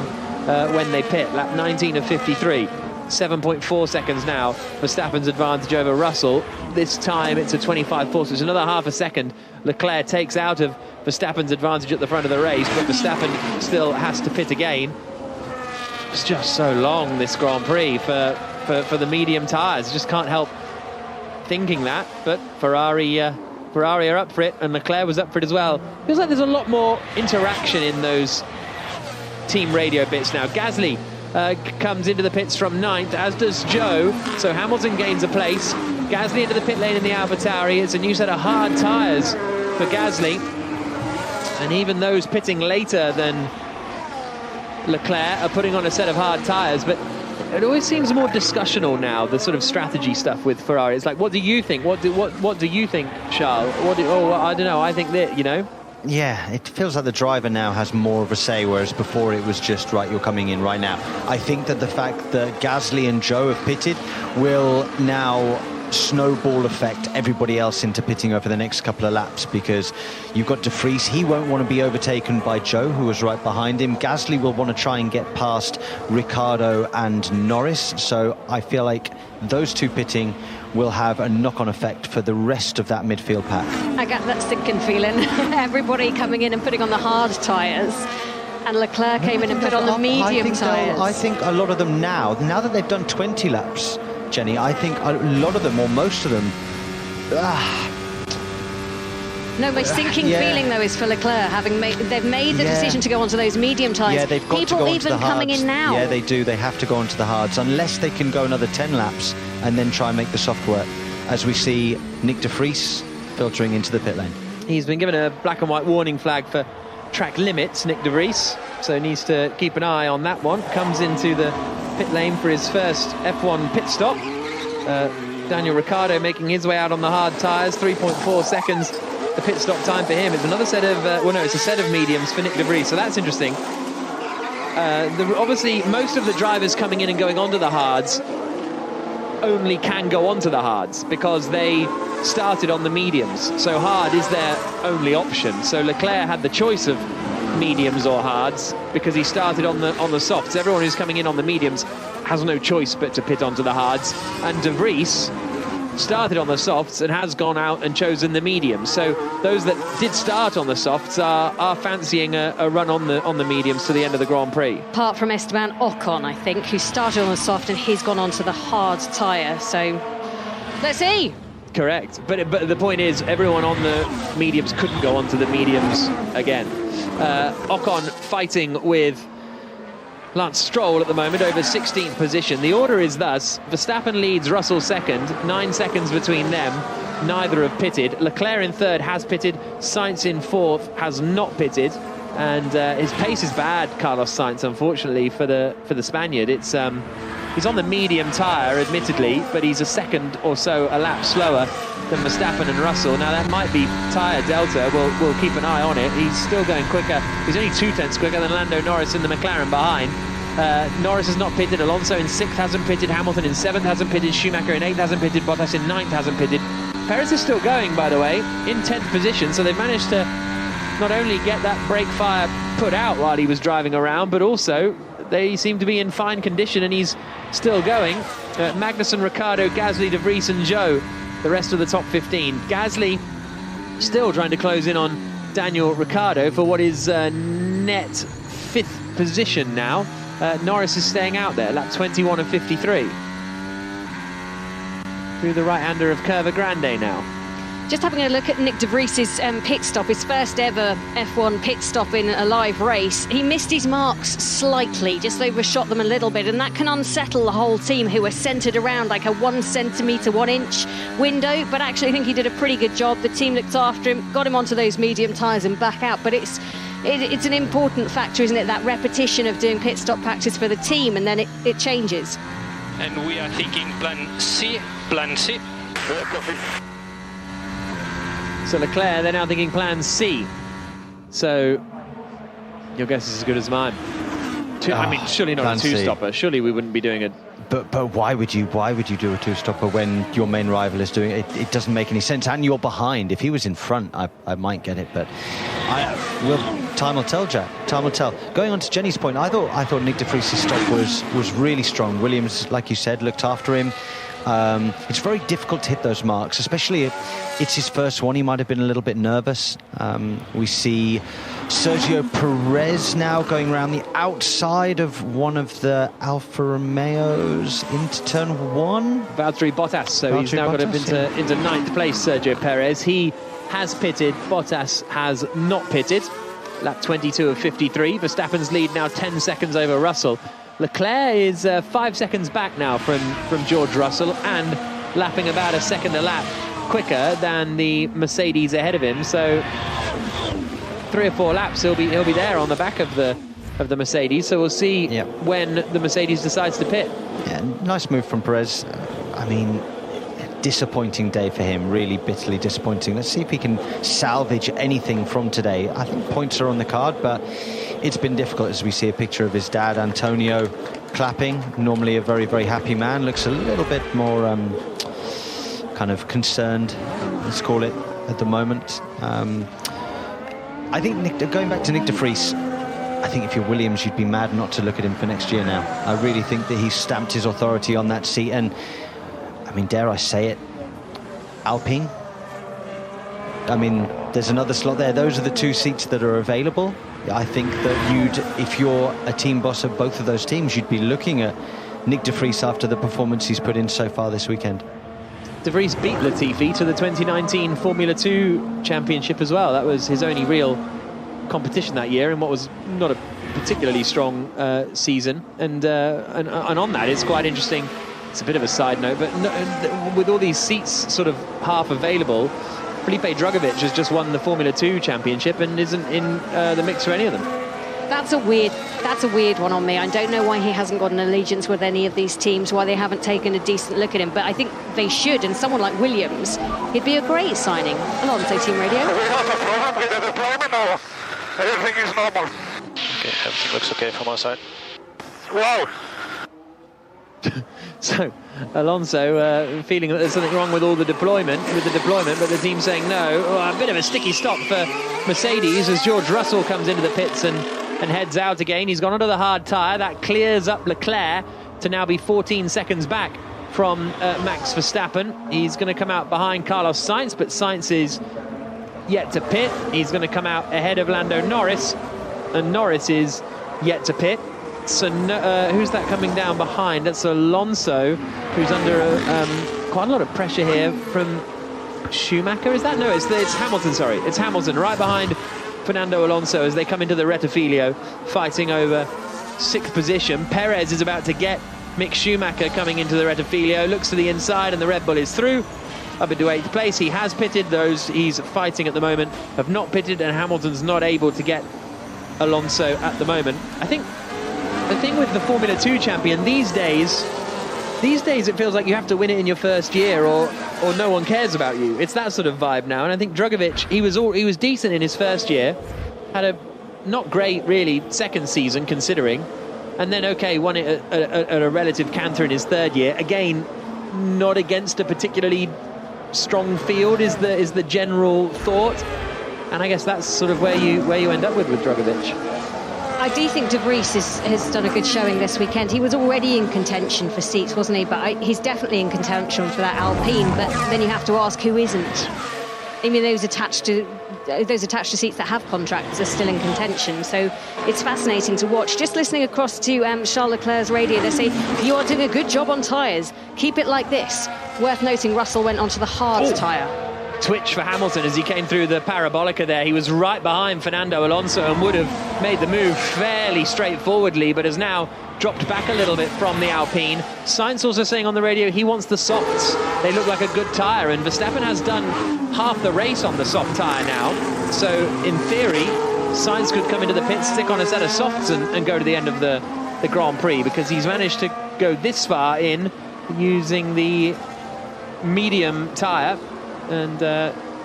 when they pit. Lap 19 of 53. 7.4 seconds now. Verstappen's advantage over Russell. This time it's a 25.4, so it's another half a second. Leclerc takes out of Verstappen's advantage at the front of the race, but Verstappen still has to pit again. It's just so long, this Grand Prix, for the medium tyres. Just can't help thinking that, but Ferrari are up for it, and Leclerc was up for it as well. Feels like there's a lot more interaction in those team radio bits now. Gasly comes into the pits from 9th, as does Zhou, so Hamilton gains a place. Gasly into the pit lane in the AlphaTauri. It's a new set of hard tyres for Gasly, and even those pitting later than Leclerc are putting on a set of hard tyres. But it always seems more discussional now, the sort of strategy stuff with Ferrari. It's like, what do you think? What do you think, Charles? I don't know. I think that, you know. Yeah, it feels like the driver now has more of a say, whereas before it was just, right, you're coming in right now. I think that the fact that Gasly and Zhou have pitted will now snowball effect everybody else into pitting over the next couple of laps, because you've got De Vries. He won't want to be overtaken by Zhou, who was right behind him. Gasly will want to try and get past Ricciardo and Norris, so I feel like those two pitting will have a knock-on effect for the rest of that midfield pack. I get that stinking feeling. Everybody coming in and putting on the hard tyres, and Leclerc came in and put on the medium tyres. I think a lot of them now that they've done 20 laps, Jenny, I think a lot of them, or most of them, No, my sinking feeling though is for Leclerc, they've made the decision to go onto those medium tyres. Yeah, they've got People to go even onto the coming hards. in now. Yeah, they do. They have to go onto the hards, unless they can go another 10 laps and then try and make the soft work, as we see Nick De Vries filtering into the pit lane. He's been given a black and white warning flag for track limits, Nick De Vries, so needs to keep an eye on that one. Comes into the pit lane for his first F1 pit stop. Daniel Ricciardo making his way out on the hard tyres, 3.4 seconds the pit stop time for him. It's another set of, it's a set of mediums for Nick De Vries, so that's interesting. Obviously, most of the drivers coming in and going onto the hards only can go onto the hards because they started on the mediums, so hard is their only option. So Leclerc had the choice of mediums or hards because he started on the softs. Everyone who's coming in on the mediums has no choice but to pit onto the hards, and De Vries started on the softs and has gone out and chosen the mediums. So those that did start on the softs are fancying a run on the mediums to the end of the Grand Prix. Apart from Esteban Ocon, I think, who started on the soft and he's gone onto the hard tyre. So let's see. Correct, but the point is, everyone on the mediums couldn't go onto the mediums again. Ocon fighting with Lance Stroll at the moment over 16th position. The order is thus: Verstappen leads, Russell second, 9 seconds between them. Neither have pitted. Leclerc in third has pitted. Sainz in fourth has not pitted, and his pace is bad, Carlos Sainz, unfortunately for the Spaniard. It's he's on the medium tyre, admittedly, but he's a second or so a lap slower than Verstappen and Russell. Now that might be tyre delta. We'll keep an eye on it. He's still going quicker. He's only 2/10 quicker than Lando Norris in the McLaren behind. Norris has not pitted. Alonso in sixth hasn't pitted. Hamilton in seventh hasn't pitted. Schumacher in eighth hasn't pitted. Bottas in ninth hasn't pitted. Perez is still going, by the way, in 10th position. So they've managed to not only get that brake fire put out while he was driving around, but also they seem to be in fine condition, and he's still going. Magnussen, Ricciardo, Gasly, De Vries and Zhou, the rest of the top 15. Gasly still trying to close in on Daniel Ricciardo for what is net 5th position now. Norris is staying out there, lap 21 and 53. Through the right-hander of Curva Grande now. Just having a look at Nick De Vries' pit stop, his first ever F1 pit stop in a live race. He missed his marks slightly, just overshot them a little bit, and that can unsettle the whole team, who are centred around like a 1 centimetre, 1 inch window. But actually I think he did a pretty good job. The team looked after him, got him onto those medium tyres and back out. But it's an important factor, isn't it, that repetition of doing pit stop practice for the team, and then it changes. And we are thinking plan C. So Leclerc, they're now thinking plan C. So your guess is as good as mine. I mean, surely not a two-stopper. Surely we wouldn't be doing it. But why would you do a two-stopper when your main rival is doing it? It doesn't make any sense, and you're behind. If he was in front, I might get it, but time will tell, Jack. Time will tell. Going on to Jenny's point, I thought Nick De Vries' stop was really strong. Williams, like you said, looked after him. It's very difficult to hit those marks, especially if it's his first one. He might have been a little bit nervous. We see Sergio Perez now going around the outside of one of the Alfa Romeos into turn one. Valtteri Bottas, so he's now got up into ninth place, Sergio Perez. He has pitted, Bottas has not pitted. Lap 22 of 53. Verstappen's lead now 10 seconds over Russell. Leclerc is 5 seconds back now from George Russell, and lapping about a second a lap quicker than the Mercedes ahead of him. So 3 or 4 laps he'll be there on the back of the Mercedes. So we'll see when the Mercedes decides to pit. Yeah, nice move from Perez. I mean, disappointing day for him, really bitterly disappointing. Let's see if he can salvage anything from today. I think points are on the card, but it's been difficult, as we see a picture of his dad, Antonio, clapping. Normally a very, very happy man. Looks a little bit more kind of concerned, let's call it, at the moment. I think, going back to Nick de Vries, I think if you're Williams, you'd be mad not to look at him for next year now. I really think that he's stamped his authority on that seat. And, I mean, dare I say it, Alpine. I mean, there's another slot there. Those are the two seats that are available. I think that if you're a team boss of both of those teams, you'd be looking at Nick de Vries after the performance he's put in so far this weekend. De Vries beat Latifi to the 2019 Formula 2 championship as well. That was his only real competition that year in what was not a particularly strong season. And on that, it's quite interesting. It's a bit of a side note, but with all these seats sort of half available, Felipe Drugovich has just won the Formula 2 championship and isn't in the mix for any of them. That's a weird one on me. I don't know why he hasn't got an allegiance with any of these teams, why they haven't taken a decent look at him, but I think they should. And someone like Williams, he'd be a great signing. Alonso Team Radio. Do we have a problem with the deployment or everything is normal? Okay, everything looks okay from our side. Wow. So Alonso feeling that there's something wrong with the deployment, but the team saying no. Oh, a bit of a sticky stop for Mercedes as George Russell comes into the pits and heads out again. He's gone onto the hard tyre. That clears up Leclerc to now be 14 seconds back from Max Verstappen. He's going to come out behind Carlos Sainz, but Sainz is yet to pit. He's going to come out ahead of Lando Norris, and Norris is yet to pit. So who's that coming down behind? That's Alonso, who's under quite a lot of pressure here from Schumacher. Is that? No, it's Hamilton, sorry. It's Hamilton right behind Fernando Alonso as they come into the Rettifilio, fighting over 6th position. Perez is about to get Mick Schumacher coming into the Rettifilio, looks to the inside and the Red Bull is through. Up into 8th place. He has pitted. Those he's fighting at the moment have not pitted, and Hamilton's not able to get Alonso at the moment. I think the thing with the Formula 2 champion these days it feels like you have to win it in your first year or no one cares about you. It's that sort of vibe now. And I think Drugovich, he was decent in his first year, had a not great really second season considering, and then won it at a relative canter in his third year. Again, not against a particularly strong field is the general thought, and I guess that's sort of where you end up with Drugovich. I do think De Vries has done a good showing this weekend. He was already in contention for seats, wasn't he? But he's definitely in contention for that Alpine. But then you have to ask who isn't. I mean, those attached to seats that have contracts are still in contention. So it's fascinating to watch. Just listening across to Charles Leclerc's radio, they say, you are doing a good job on tyres. Keep it like this. Worth noting, Russell went onto the hard tyre. Twitch for Hamilton as he came through the Parabolica there. He was right behind Fernando Alonso and would have made the move fairly straightforwardly, but has now dropped back a little bit from the Alpine. Sainz also saying on the radio he wants the softs. They look like a good tyre, and Verstappen has done half the race on the soft tyre now. So in theory, Sainz could come into the pits, stick on a set of softs and go to the end of the Grand Prix, because he's managed to go this far in using the medium tyre. And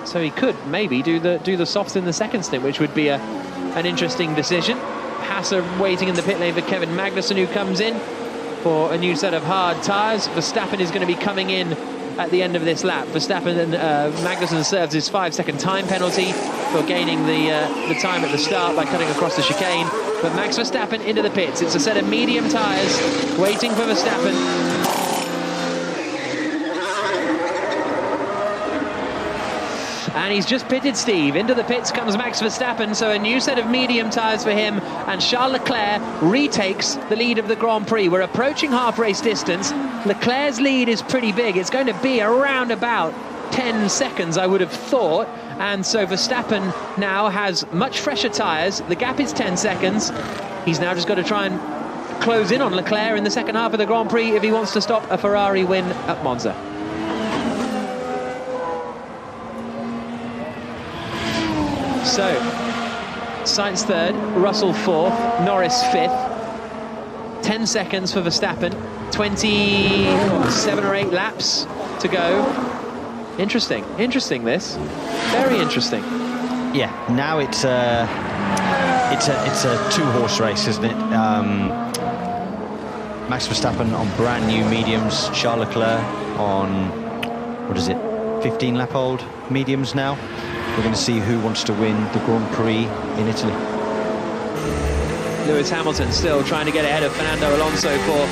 so he could maybe do the softs in the second stint, which would be an interesting decision. Haas are waiting in the pit lane for Kevin Magnussen, who comes in for a new set of hard tyres. Verstappen is going to be coming in at the end of this lap. Verstappen and Magnussen serves his 5-second time penalty for gaining the time at the start by cutting across the chicane. But Max Verstappen into the pits. It's a set of medium tyres waiting for Verstappen. And he's just pitted, Steve. Into the pits comes Max Verstappen, so a new set of medium tyres for him, and Charles Leclerc retakes the lead of the Grand Prix. We're approaching half-race distance. Leclerc's lead is pretty big. It's going to be around about 10 seconds, I would have thought, and so Verstappen now has much fresher tyres. The gap is 10 seconds. He's now just got to try and close in on Leclerc in the second half of the Grand Prix if he wants to stop a Ferrari win at Monza. So, Sainz third, Russell fourth, Norris fifth. 10 seconds for Verstappen, 27 or 8 laps to go. Interesting this. Very interesting. Yeah, now it's a two-horse race, isn't it? Max Verstappen on brand new mediums, Charles Leclerc on, what is it, 15-lap-old mediums now. We're going to see who wants to win the Grand Prix in Italy. Lewis Hamilton still trying to get ahead of Fernando Alonso for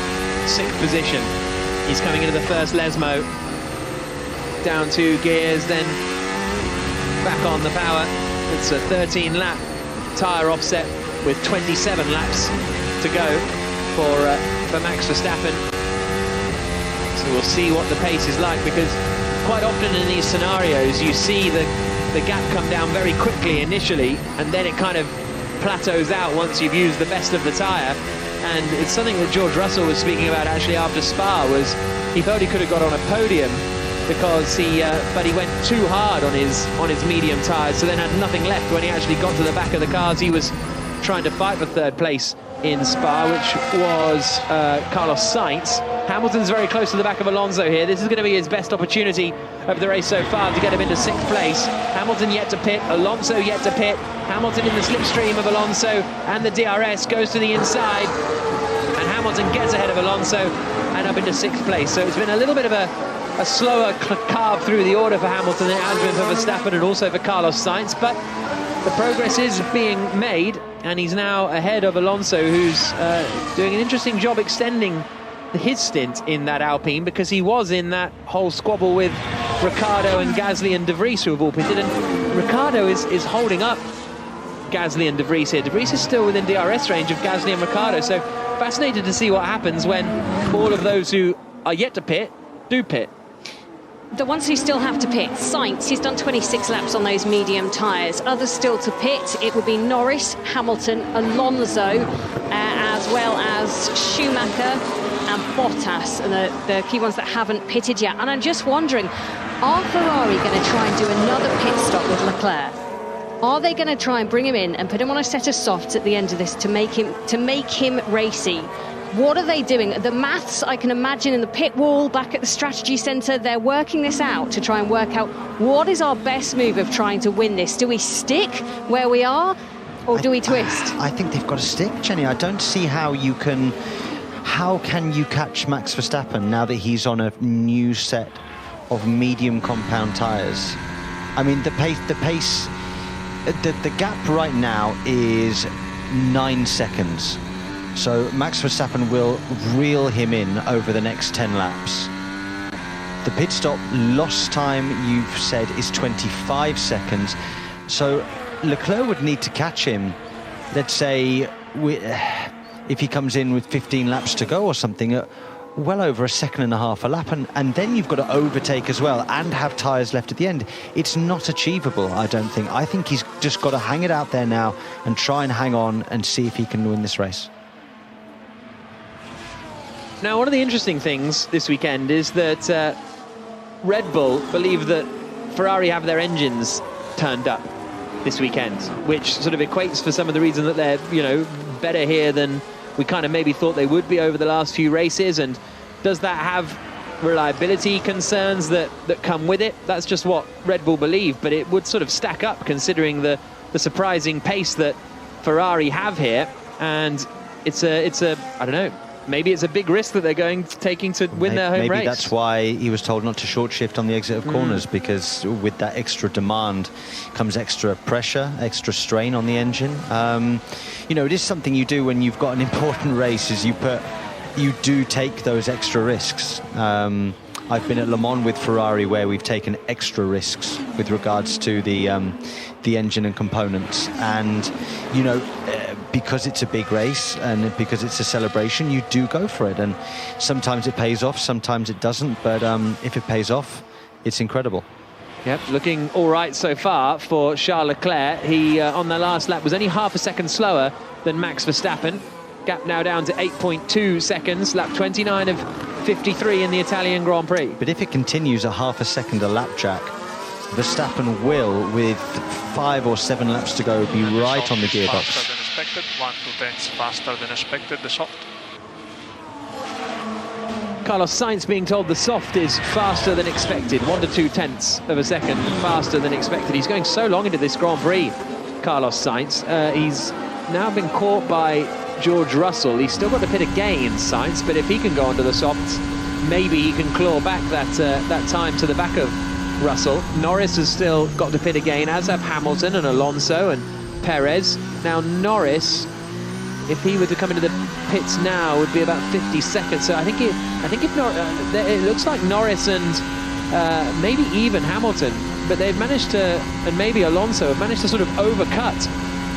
6th position. He's coming into the first Lesmo. Down 2 gears, then back on the power. It's a 13-lap tyre offset with 27 laps to go for Max Verstappen. So we'll see what the pace is like, because quite often in these scenarios you see the gap come down very quickly initially, and then it kind of plateaus out once you've used the best of the tyre. And it's something that George Russell was speaking about actually after Spa, was he felt he could have got on a podium because but he went too hard on his medium tyres, so then had nothing left when he actually got to the back of the cars. He was trying to fight for 3rd place in Spa, which was Carlos Sainz. Hamilton's very close to the back of Alonso here. This is going to be his best opportunity of the race so far to get him into 6th place. Hamilton yet to pit, Alonso yet to pit. Hamilton in the slipstream of Alonso, and the DRS goes to the inside, and Hamilton gets ahead of Alonso and up into 6th place. So it's been a little bit of a slower carve through the order for Hamilton than it has been for Verstappen and also for Carlos Sainz, but the progress is being made, and he's now ahead of Alonso, who's doing an interesting job extending his stint in that Alpine, because he was in that whole squabble with Ricciardo and Gasly and De Vries, who have all pitted, and Ricciardo is holding up Gasly and De Vries here. De Vries is still within DRS range of Gasly and Ricciardo, so fascinated to see what happens when all of those who are yet to pit do pit. The ones who still have to pit, Sainz, he's done 26 laps on those medium tyres. Others still to pit, it would be Norris, Hamilton, Alonso, as well as Schumacher and Bottas, and the key ones that haven't pitted yet. And I'm just wondering, are Ferrari going to try and do another pit stop with Leclerc? Are they going to try and bring him in and put him on a set of softs at the end of this to make him racy? What are they doing? The maths, I can imagine, in the pit wall back at the strategy centre, they're working this out to try and work out what is our best move of trying to win this. Do we stick where we are, or do we twist? I think they've got to stick, Jenny. I don't see how you can... How can you catch Max Verstappen now that he's on a new set of medium compound tyres? I mean, the gap right now is 9 seconds. So Max Verstappen will reel him in over the next 10 laps. The pit stop lost time, you've said, is 25 seconds. So Leclerc would need to catch him, let's say, if he comes in with 15 laps to go or something, well over 1.5 seconds a lap, and then you've got to overtake as well and have tyres left at the end. It's not achievable, I don't think. I think he's just got to hang it out there now and try and hang on and see if he can win this race. Now, one of the interesting things this weekend is that Red Bull believe that Ferrari have their engines turned up this weekend, which sort of equates for some of the reason that they're, better here than we kind of maybe thought they would be over the last few races. And does that have reliability concerns that come with it? That's just what Red Bull believe, but it would sort of stack up considering the surprising pace that Ferrari have here. And it's a I don't know, maybe it's a big risk that they're taking to win their home race. Maybe that's why he was told not to short shift on the exit of corners, because with that extra demand comes extra pressure, extra strain on the engine. It is something you do when you've got an important race, is you do take those extra risks. I've been at Le Mans with Ferrari where we've taken extra risks with regards to the engine and components, and because it's a big race and because it's a celebration, you do go for it, and sometimes it pays off, sometimes it doesn't, but if it pays off, it's incredible. Yep, looking all right so far for Charles Leclerc. He on the last lap was only 0.5 seconds slower than Max Verstappen. Gap now down to 8.2 seconds, lap 29 of 53 in the Italian Grand Prix. But if it continues a 0.5 second a lap, Jack, Verstappen will, with 5 or 7 laps to go, be right on the gearbox. Faster than expected, 1/2 tenths faster than expected, the soft. Carlos Sainz being told the soft is faster than expected, 1 to 2 tenths of a second faster than expected. He's going so long into this Grand Prix, Carlos Sainz. He's now been caught by George Russell. He's still got a bit of gain, Sainz, but if he can go onto the softs, maybe he can claw back that time to the back of Russell. Norris has still got to pit again, as have Hamilton and Alonso and Perez. Now Norris, if he were to come into the pits now, would be about 50 seconds. So I think if it looks like Norris and maybe even Hamilton, but they've managed to, and maybe Alonso have managed to sort of overcut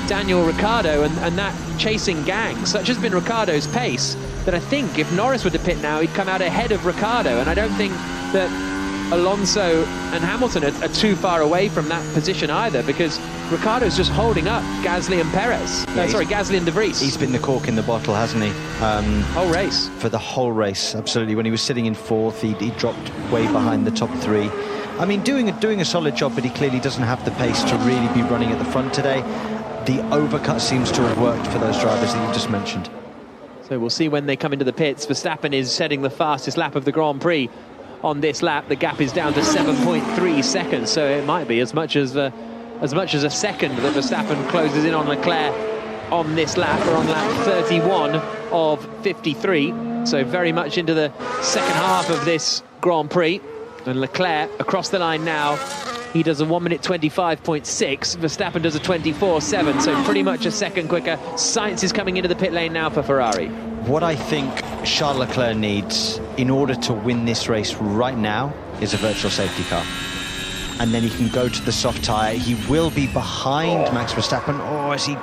Daniel Ricciardo and that chasing gang. Such has been Ricciardo's pace that I think if Norris were to pit now, he'd come out ahead of Ricciardo, and I don't think that Alonso and Hamilton are too far away from that position either, because Ricciardo's just holding up Gasly and Perez. Gasly and De Vries. He's been the cork in the bottle, hasn't he? Whole race. For the whole race, absolutely. When he was sitting in fourth, he dropped way behind the top three. I mean, doing a solid job, but he clearly doesn't have the pace to really be running at the front today. The overcut seems to have worked for those drivers that you just mentioned. So we'll see when they come into the pits. Verstappen is setting the fastest lap of the Grand Prix. On this lap, the gap is down to 7.3 seconds, so it might be as much as a second that Verstappen closes in on Leclerc on this lap, or on lap 31 of 53. So very much into the second half of this Grand Prix, and Leclerc across the line now. He does a 1 minute 25.6. Verstappen does a 24.7, so pretty much a second quicker. Sainz is coming into the pit lane now for Ferrari. What I think Charles Leclerc needs in order to win this race right now is a virtual safety car. And then he can go to the soft tyre. He will be behind Max Verstappen, or as he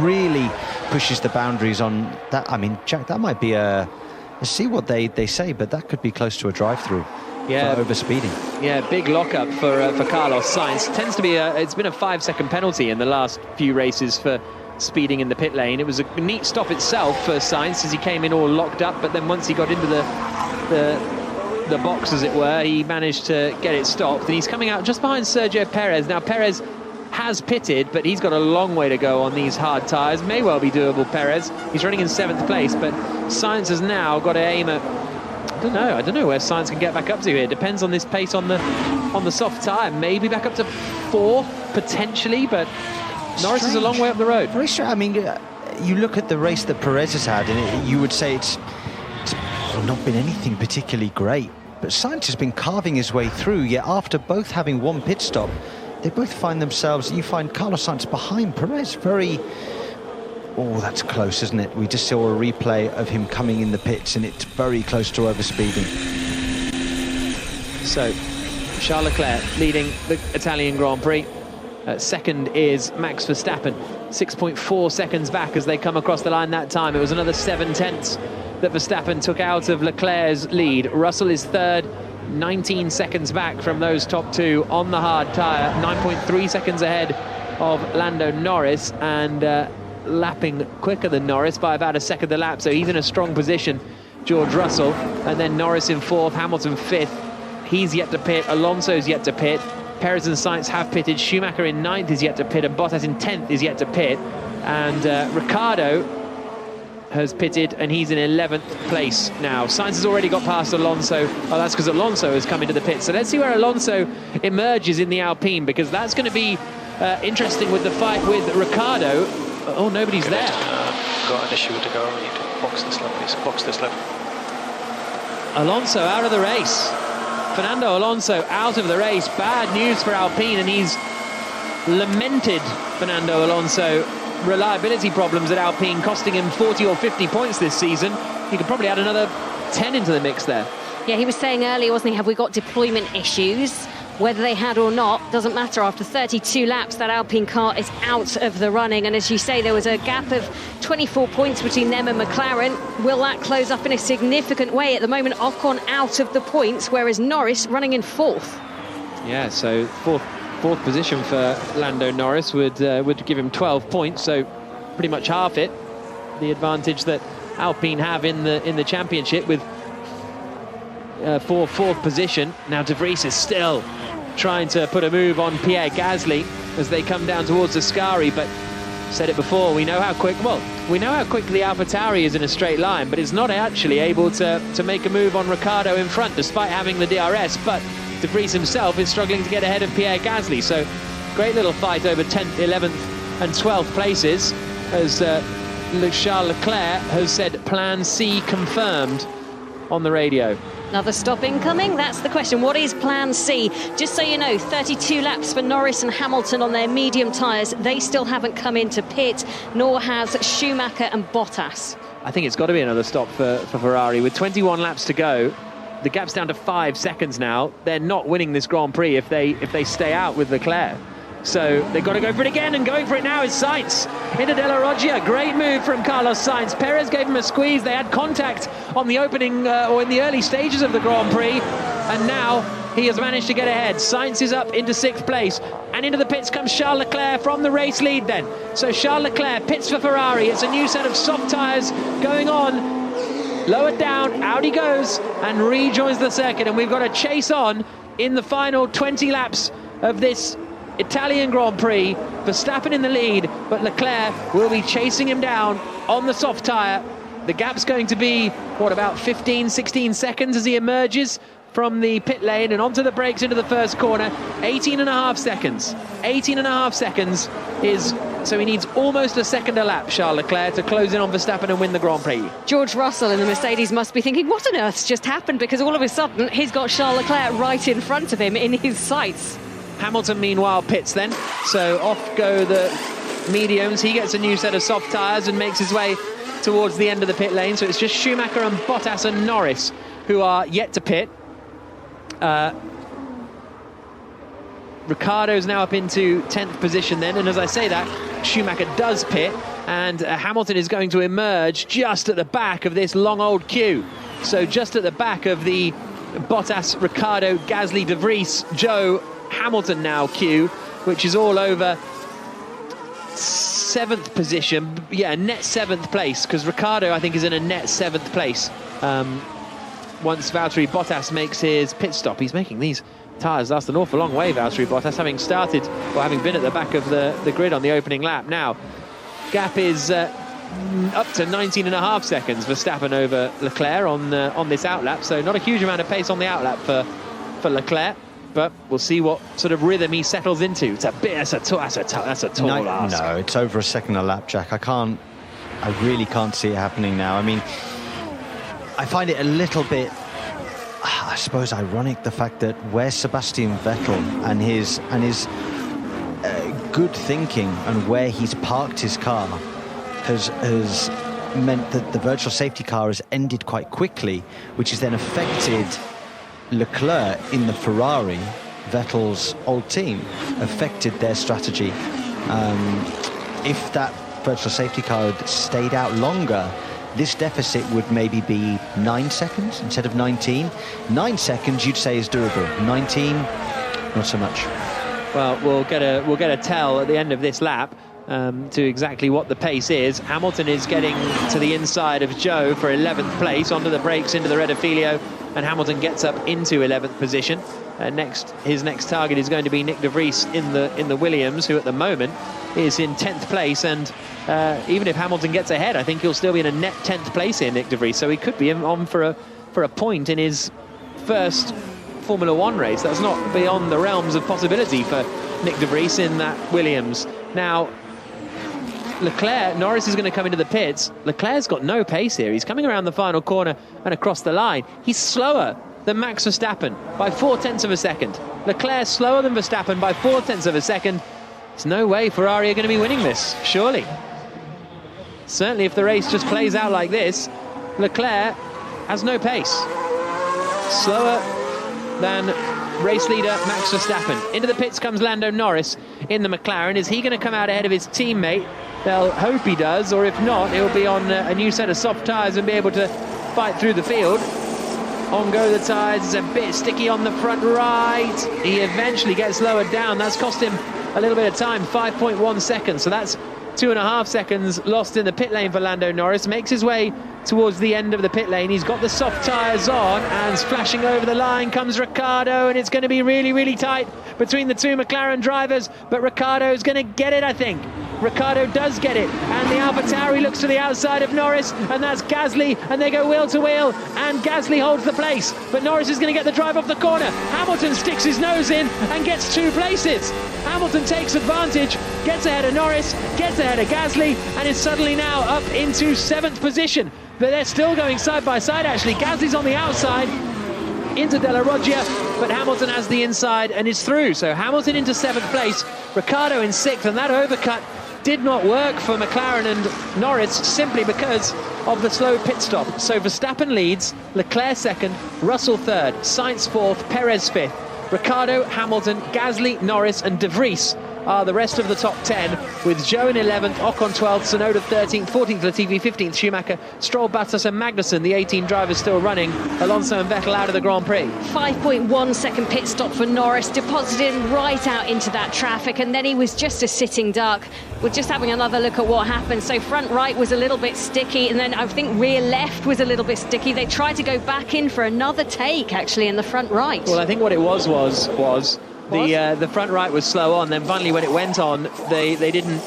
really pushes the boundaries on that. I mean, Jack, that might be let's see what they say, but that could be close to a drive-through. Yeah, for overspeeding. Yeah, big lockup for Carlos Sainz. Tends to be it's been a 5-second penalty in the last few races for speeding in the pit lane. It was a neat stop itself for Sainz as he came in all locked up, but then once he got into the box, as it were, he managed to get it stopped, and he's coming out just behind Sergio Perez. Now Perez has pitted, but he's got a long way to go on these hard tyres. May well be doable, Perez. He's running in 7th place, but Sainz has now got to aim at, I don't know where Sainz can get back up to here. Depends on this pace on the soft tyre. Maybe back up to 4th potentially, but Norris is a long way up the road. Very strange. I mean, you look at the race that Perez has had, and you would say it's not been anything particularly great. But Sainz has been carving his way through. Yet after both having one pit stop, they both find themselves. You find Carlos Sainz behind Perez. Very. Oh, that's close, isn't it? We just saw a replay of him coming in the pits, and it's very close to overspeeding. So, Charles Leclerc leading the Italian Grand Prix. Second is Max Verstappen, 6.4 seconds back as they come across the line that time. It was another 7 tenths that Verstappen took out of Leclerc's lead. Russell is third, 19 seconds back from those top two on the hard tyre, 9.3 seconds ahead of Lando Norris, and lapping quicker than Norris by about a second a lap, so he's in a strong position, George Russell. And then Norris in 4th, Hamilton 5th. He's yet to pit, Alonso's yet to pit. Perez and Sainz have pitted. Schumacher in 9th is yet to pit, and Bottas in 10th is yet to pit. And Ricciardo has pitted, and he's in 11th place now. Sainz has already got past Alonso. Oh, that's because Alonso has come into the pit. So let's see where Alonso emerges in the Alpine, because that's going to be interesting with the fight with Ricciardo. Oh, nobody's there. Got an issue with the car. We need to box this lap, please. Box this lap. Alonso out of the race. Fernando Alonso out of the race. Bad news for Alpine, and he's lamented, Fernando Alonso, reliability problems at Alpine, costing him 40 or 50 points this season. He could probably add another 10 into the mix there. Yeah, he was saying earlier, wasn't he, have we got deployment issues? Whether they had or not, doesn't matter. After 32 laps, that Alpine car is out of the running. And as you say, there was a gap of 24 points between them and McLaren. Will that close up in a significant way? At the moment, Ocon out of the points, whereas Norris running in 4th. Yeah, so fourth position for Lando Norris would give him 12 points, so pretty much half it. The advantage that Alpine have in the championship with for 4th position. Now De Vries is still trying to put a move on Pierre Gasly as they come down towards Ascari, but said it before, we know how quick, well, We know how quickly AlphaTauri is in a straight line, but it's not actually able to make a move on Ricciardo in front, despite having the DRS. But De Vries himself is struggling to get ahead of Pierre Gasly. So great little fight over 10th, 11th and 12th places, as Charles Leclerc has said plan C confirmed on the radio. Another stop incoming? That's the question. What is plan C? Just so you know, 32 laps for Norris and Hamilton on their medium tyres. They still haven't come into pit, nor has Schumacher and Bottas. I think it's got to be another stop for Ferrari. With 21 laps to go, the gap's down to 5 seconds now. They're not winning this Grand Prix if they stay out with Leclerc. So they've got to go for it again, and going for it now is Sainz into De La Roggia. Great move from Carlos Sainz. Perez gave him a squeeze. They had contact on the opening or in the early stages of the Grand Prix, and now he has managed to get ahead. Sainz is up into 6th place, and into the pits comes Charles Leclerc from the race lead then. So Charles Leclerc pits for Ferrari. It's a new set of soft tyres going on. Lowered down, out he goes and rejoins the circuit, and we've got a chase on in the final 20 laps of this Italian Grand Prix. Verstappen in the lead, but Leclerc will be chasing him down on the soft tyre. The gap's going to be, what, about 15, 16 seconds as he emerges from the pit lane and onto the brakes into the first corner. 18.5 seconds. 18.5 seconds is... So he needs almost a second a lap, Charles Leclerc, to close in on Verstappen and win the Grand Prix. George Russell in the Mercedes must be thinking, what on earth's just happened? Because all of a sudden, he's got Charles Leclerc right in front of him in his sights. Hamilton, meanwhile, pits then. So off go the mediums. He gets a new set of soft tyres and makes his way towards the end of the pit lane. So it's just Schumacher and Bottas and Norris who are yet to pit. Ricciardo's now up into 10th position then, and as I say that, Schumacher does pit, and Hamilton is going to emerge just at the back of this long old queue. So just at the back of the Bottas, Ricciardo, Gasly, De Vries, Joe, Hamilton now queue, which is all over 7th position. Yeah, net 7th place, because Ricciardo, I think, is in a net 7th place. Once Valtteri Bottas makes his pit stop. He's making these tyres last an awful long way, Valtteri Bottas, having started, or having been at the back of the grid on the opening lap. Now, gap is up to 19.5 seconds, Verstappen over Leclerc on this outlap, so not a huge amount of pace on the outlap for Leclerc, but we'll see what sort of rhythm he settles into. It's a bit, that's a tall ask. No, it's over a second a lap, Jack. I really can't see it happening now. I mean, I find it a little bit, I suppose, ironic, the fact that where Sebastian Vettel and his good thinking and where he's parked his car has meant that the virtual safety car has ended quite quickly, which has then affected Leclerc in the Ferrari, Vettel's old team, affected their strategy. If that virtual safety car had stayed out longer, this deficit would maybe be 9 seconds instead of 19. 9 seconds you'd say is doable. 19, not so much. Well, we'll get a tell at the end of this lap to exactly what the pace is. Hamilton is getting to the inside of Joe for 11th place, onto the brakes into the Redifilio, and Hamilton gets up into 11th position. His next target is going to be Nick De Vries in the Williams, who at the moment is in 10th place, and even if Hamilton gets ahead, I think he'll still be in a net 10th place here, Nick De Vries, so he could be on for a point in his first Formula One race. That's not beyond the realms of possibility for Nick De Vries in that Williams. Now, Norris is going to come into the pits. Leclerc's got no pace here. He's coming around the final corner and across the line. He's slower than Max Verstappen by 0.4 of a second. Leclerc slower than Verstappen by 0.4 of a second. There's no way Ferrari are going to be winning this, surely. Certainly if the race just plays out like this, Leclerc has no pace. Slower than race leader Max Verstappen. Into the pits comes Lando Norris in the McLaren. Is he going to come out ahead of his teammate? They'll hope he does, or if not, he'll be on a new set of soft tyres and be able to fight through the field. On go the tyres, it's a bit sticky on the front right. He eventually gets lowered down. That's cost him a little bit of time, 5.1 seconds. So that's 2.5 seconds lost in the pit lane for Lando Norris. Makes his way towards the end of the pit lane. He's got the soft tyres on, and flashing over the line comes Ricciardo, and it's going to be really, really tight between the two McLaren drivers, but Ricciardo is going to get it, I think. Ricciardo does get it, and the AlphaTauri looks to the outside of Norris, and that's Gasly, and they go wheel to wheel, and Gasly holds the place, but Norris is going to get the drive off the corner. Hamilton sticks his nose in and gets 2 places. Hamilton takes advantage, gets ahead of Norris, gets ahead of Gasly, and is suddenly now up into 7th position. But they're still going side by side, actually. Gasly's on the outside into Della Roggia, but Hamilton has the inside and is through. So Hamilton into 7th place, Ricciardo in 6th, and that overcut did not work for McLaren and Norris simply because of the slow pit stop. So Verstappen leads, Leclerc 2nd, Russell 3rd, Sainz 4th, Perez 5th. Ricciardo, Hamilton, Gasly, Norris and De Vries are the rest of the top 10, with Zhou in 11th, Ocon 12th, Tsunoda 13th, 14th Latifi, 15th Schumacher, Stroll, Bottas and Magnussen, the 18 drivers still running. Alonso and Vettel out of the Grand Prix. 5.1 second pit stop for Norris, deposited him right out into that traffic, and then he was just a sitting duck. We're just having another look at what happened. So front right was a little bit sticky, and then I think rear left was a little bit sticky. They tried to go back in for another take, actually, in the front right. Well, I think what it was the front right was slow on, then finally when it went on, they didn't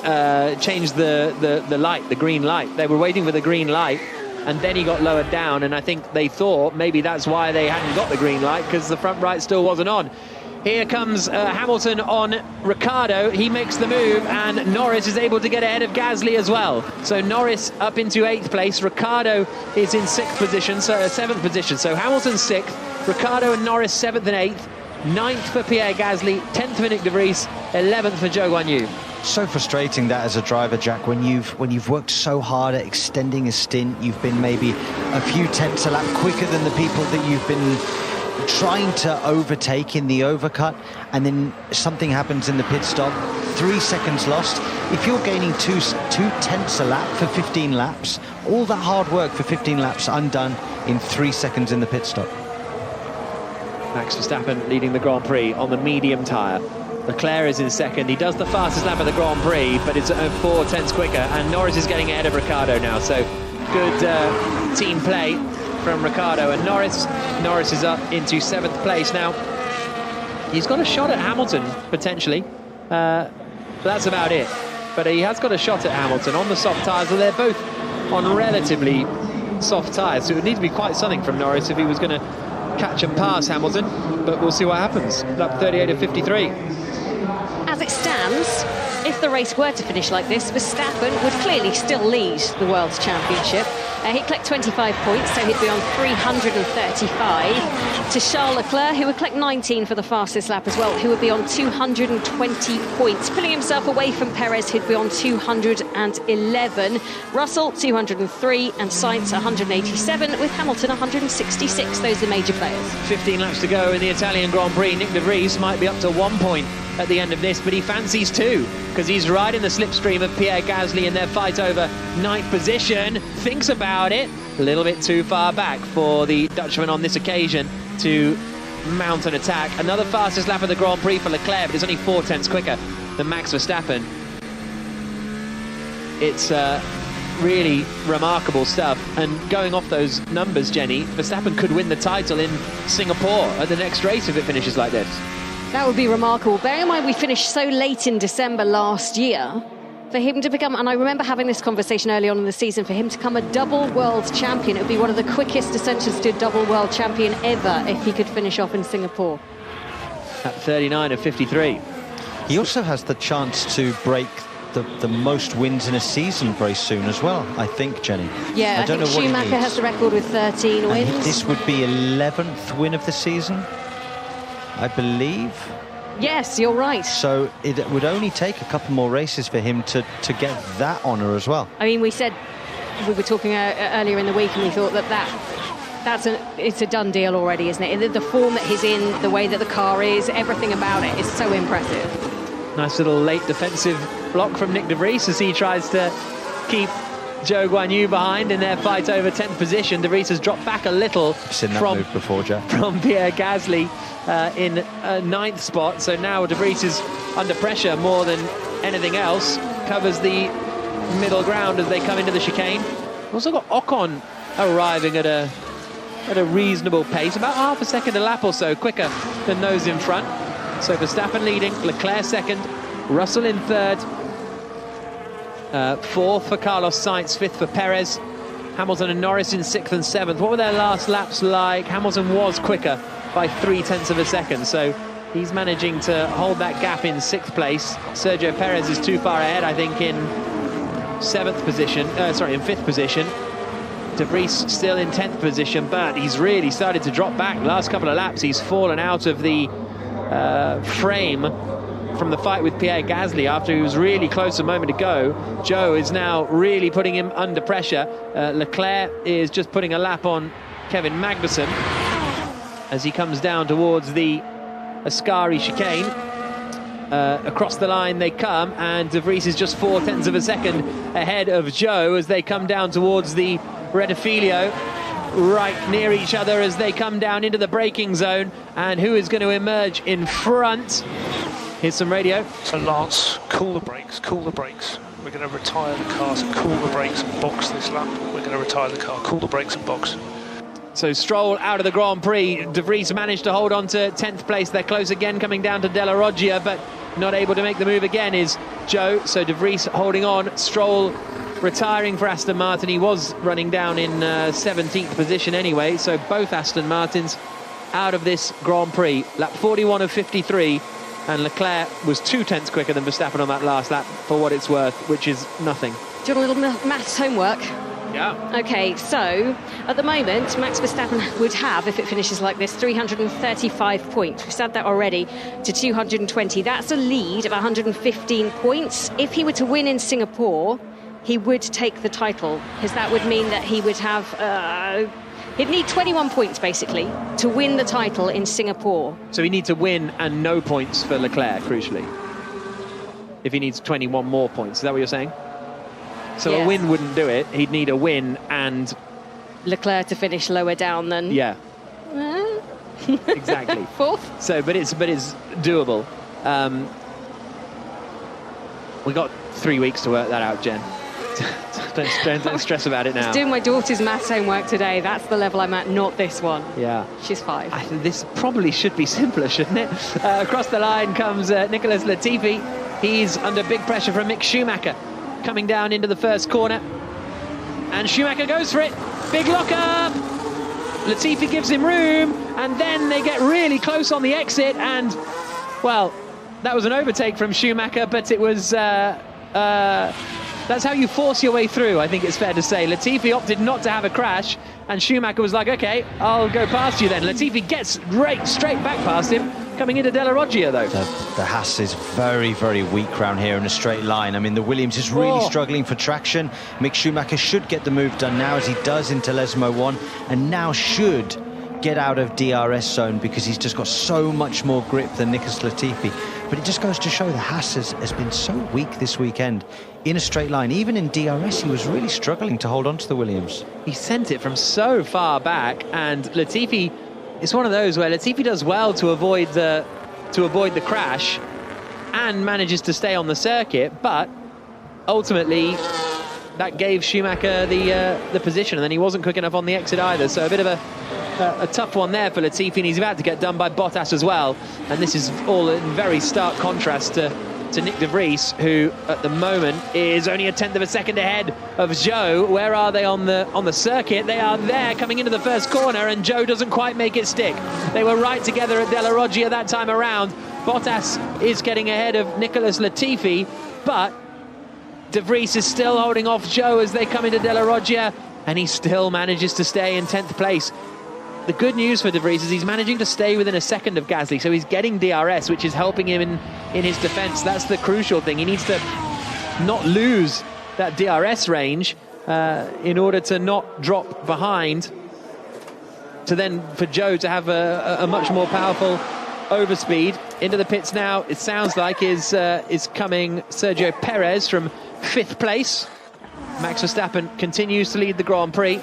change the light, the green light. They were waiting for the green light, and then he got lowered down, and I think they thought maybe that's why they hadn't got the green light, because the front right still wasn't on. Here comes Hamilton on Ricciardo. He makes the move, and Norris is able to get ahead of Gasly as well. So Norris up into 8th place. Ricciardo is in 6th position, so 7th position. So Hamilton 6th, Ricciardo and Norris 7th and 8th. 9th for Pierre Gasly, 10th for Nick de Vries, 11th for Zhou Guanyu. So frustrating that as a driver, Jack, when you've worked so hard at extending a stint, you've been maybe a few tenths a lap quicker than the people that you've been trying to overtake in the overcut, and then something happens in the pit stop, 3 seconds lost. If you're gaining two tenths a lap for 15 laps, all that hard work for 15 laps undone in 3 seconds in the pit stop. Max Verstappen leading the Grand Prix on the medium tyre. Leclerc is in 2nd. He does the fastest lap of the Grand Prix, but it's 4 tenths quicker, and Norris is getting ahead of Ricciardo now. So good team play from Ricciardo, and Norris is up into 7th place now. He's got a shot at Hamilton potentially, but that's about it. But he has got a shot at Hamilton on the soft tyres. So they're both on relatively soft tyres, so it would need to be quite something from Norris if he was going to catch and pass Hamilton, but we'll see what happens. Lap 38 of 53. As it stands, if the race were to finish like this, Verstappen would clearly still lead the World Championship. He'd collect 25 points, so he'd be on 335. To Charles Leclerc, who would collect 19 for the fastest lap as well, who would be on 220 points. Pulling himself away from Perez, he'd be on 211. Russell, 203, and Sainz, 187, with Hamilton, 166. Those are the major players. 15 laps to go in the Italian Grand Prix. Nick de Vries might be up to 1 point at the end of this, but he fancies 2, because he's riding the slipstream of Pierre Gasly in their fight over 9th position. Thinks about it, a little bit too far back for the Dutchman on this occasion to mount an attack. Another fastest lap of the Grand Prix for Leclerc, but it's only 4 tenths quicker than Max Verstappen. It's really remarkable stuff, and going off those numbers, Jenny, Verstappen could win the title in Singapore at the next race if it finishes like this. That would be remarkable. Bearing in mind we finished so late in December last year, for him to become, and I remember having this conversation early on in the season, for him to become a double world champion, it would be one of the quickest ascensions to a double world champion ever if he could finish off in Singapore. At 39 of 53. He also has the chance to break the most wins in a season very soon as well, I think, Jenny. Yeah, I think Schumacher has the record with 13 wins. And this would be 11th win of the season, I believe. Yes, you're right. So it would only take a couple more races for him to get that honour as well. I mean, we were talking earlier in the week, and we thought it's a done deal already, isn't it? The form that he's in, the way that the car is, everything about it is so impressive. Nice little late defensive block from Nick de Vries as he tries to keep Zhou Guanyu behind in their fight over 10th position. De Vries has dropped back a little seen that move before, Jack. From Pierre Gasly in 9th spot. So now De Vries is under pressure more than anything else. Covers the middle ground as they come into the chicane. Also got Ocon arriving at a reasonable pace, about half a second a lap or so quicker than those in front. So Verstappen leading, Leclerc 2nd, Russell in 3rd, Fourth for Carlos Sainz, fifth for Perez. Hamilton and Norris in 6th and 7th. What were their last laps like? Hamilton was quicker by 0.3 of a second, so he's managing to hold that gap in 6th place. Sergio Perez is too far ahead, I think, in 5th position. De Vries still in 10th position, but he's really started to drop back. Last couple of laps, he's fallen out of the frame from the fight with Pierre Gasly after he was really close a moment ago. Joe is now really putting him under pressure. Leclerc is just putting a lap on Kevin Magnussen as he comes down towards the Ascari chicane. Across the line they come, and De Vries is just 0.4 of a second ahead of Joe as they come down towards the Rettifilio, right near each other as they come down into the braking zone. And who is going to emerge in front? Here's some radio. So Lance, cool the brakes, cool the brakes. We're going to retire the car, so cool the brakes and box this lap. We're going to retire the car, cool the brakes and box. So Stroll out of the Grand Prix. De Vries managed to hold on to 10th place. They're close again coming down to Della Roggia, but not able to make the move again is Joe. So De Vries holding on. Stroll retiring for Aston Martin. He was running down in 17th position anyway, so both Aston Martins out of this Grand Prix. Lap 41 of 53, and Leclerc was 0.2 quicker than Verstappen on that last lap, for what it's worth, which is nothing. Do you want a little maths homework? Yeah. Okay, so at the moment, Max Verstappen would have, if it finishes like this, 335 points. We said that already, to 220. That's a lead of 115 points. If he were to win in Singapore, he would take the title, because that would mean that he would have... he'd need 21 points, basically, to win the title in Singapore. So he needs to win and no points for Leclerc, crucially. If he needs 21 more points, is that what you're saying? So yes. A win wouldn't do it. He'd need a win and... Leclerc to finish lower down than... Yeah. Exactly. Fourth? So, but it's doable. We got 3 weeks to work that out, Jen. don't stress about it now. I was doing my daughter's maths homework today. That's the level I'm at, not this one. Yeah. She's 5. I think this probably should be simpler, shouldn't it? Across the line comes Nicholas Latifi. He's under big pressure from Mick Schumacher, coming down into the first corner. And Schumacher goes for it. Big lock-up. Latifi gives him room. And then they get really close on the exit. And, well, that was an overtake from Schumacher, but it was... that's how you force your way through, I think it's fair to say. Latifi opted not to have a crash, and Schumacher was like, OK, I'll go past you then. Latifi gets straight back past him, coming into Della Roggia, though. The Haas is very, very weak round here in a straight line. I mean, the Williams is really struggling for traction. Mick Schumacher should get the move done now, as he does into Lesmo 1, and now should get out of DRS zone, because he's just got so much more grip than Nicholas Latifi. But it just goes to show the Haas has been so weak this weekend in a straight line. Even in DRS, he was really struggling to hold on to the Williams. He sent it from so far back, and Latifi, it's one of those where Latifi does well to avoid the crash and manages to stay on the circuit, but ultimately that gave Schumacher the position, and then he wasn't quick enough on the exit either. So a bit of a tough one there for Latifi, and he's about to get done by Bottas as well. And this is all in very stark contrast to Nick de Vries, who at the moment is only 1/10 of a second ahead of Joe. Where are they on the circuit? They are there coming into the first corner, and Joe doesn't quite make it stick. They were right together at Della Roggia that time around. Bottas is getting ahead of Nicholas Latifi, but de Vries is still holding off Joe as they come into Della Roggia, and he still manages to stay in 10th place. The good news for de Vries is he's managing to stay within a second of Gasly, so he's getting DRS, which is helping him in his defence. That's the crucial thing. He needs to not lose that DRS range in order to not drop behind, to then for Joe to have a much more powerful overspeed. Into the pits now, it sounds like, is coming Sergio Perez from 5th place. Max Verstappen continues to lead the Grand Prix,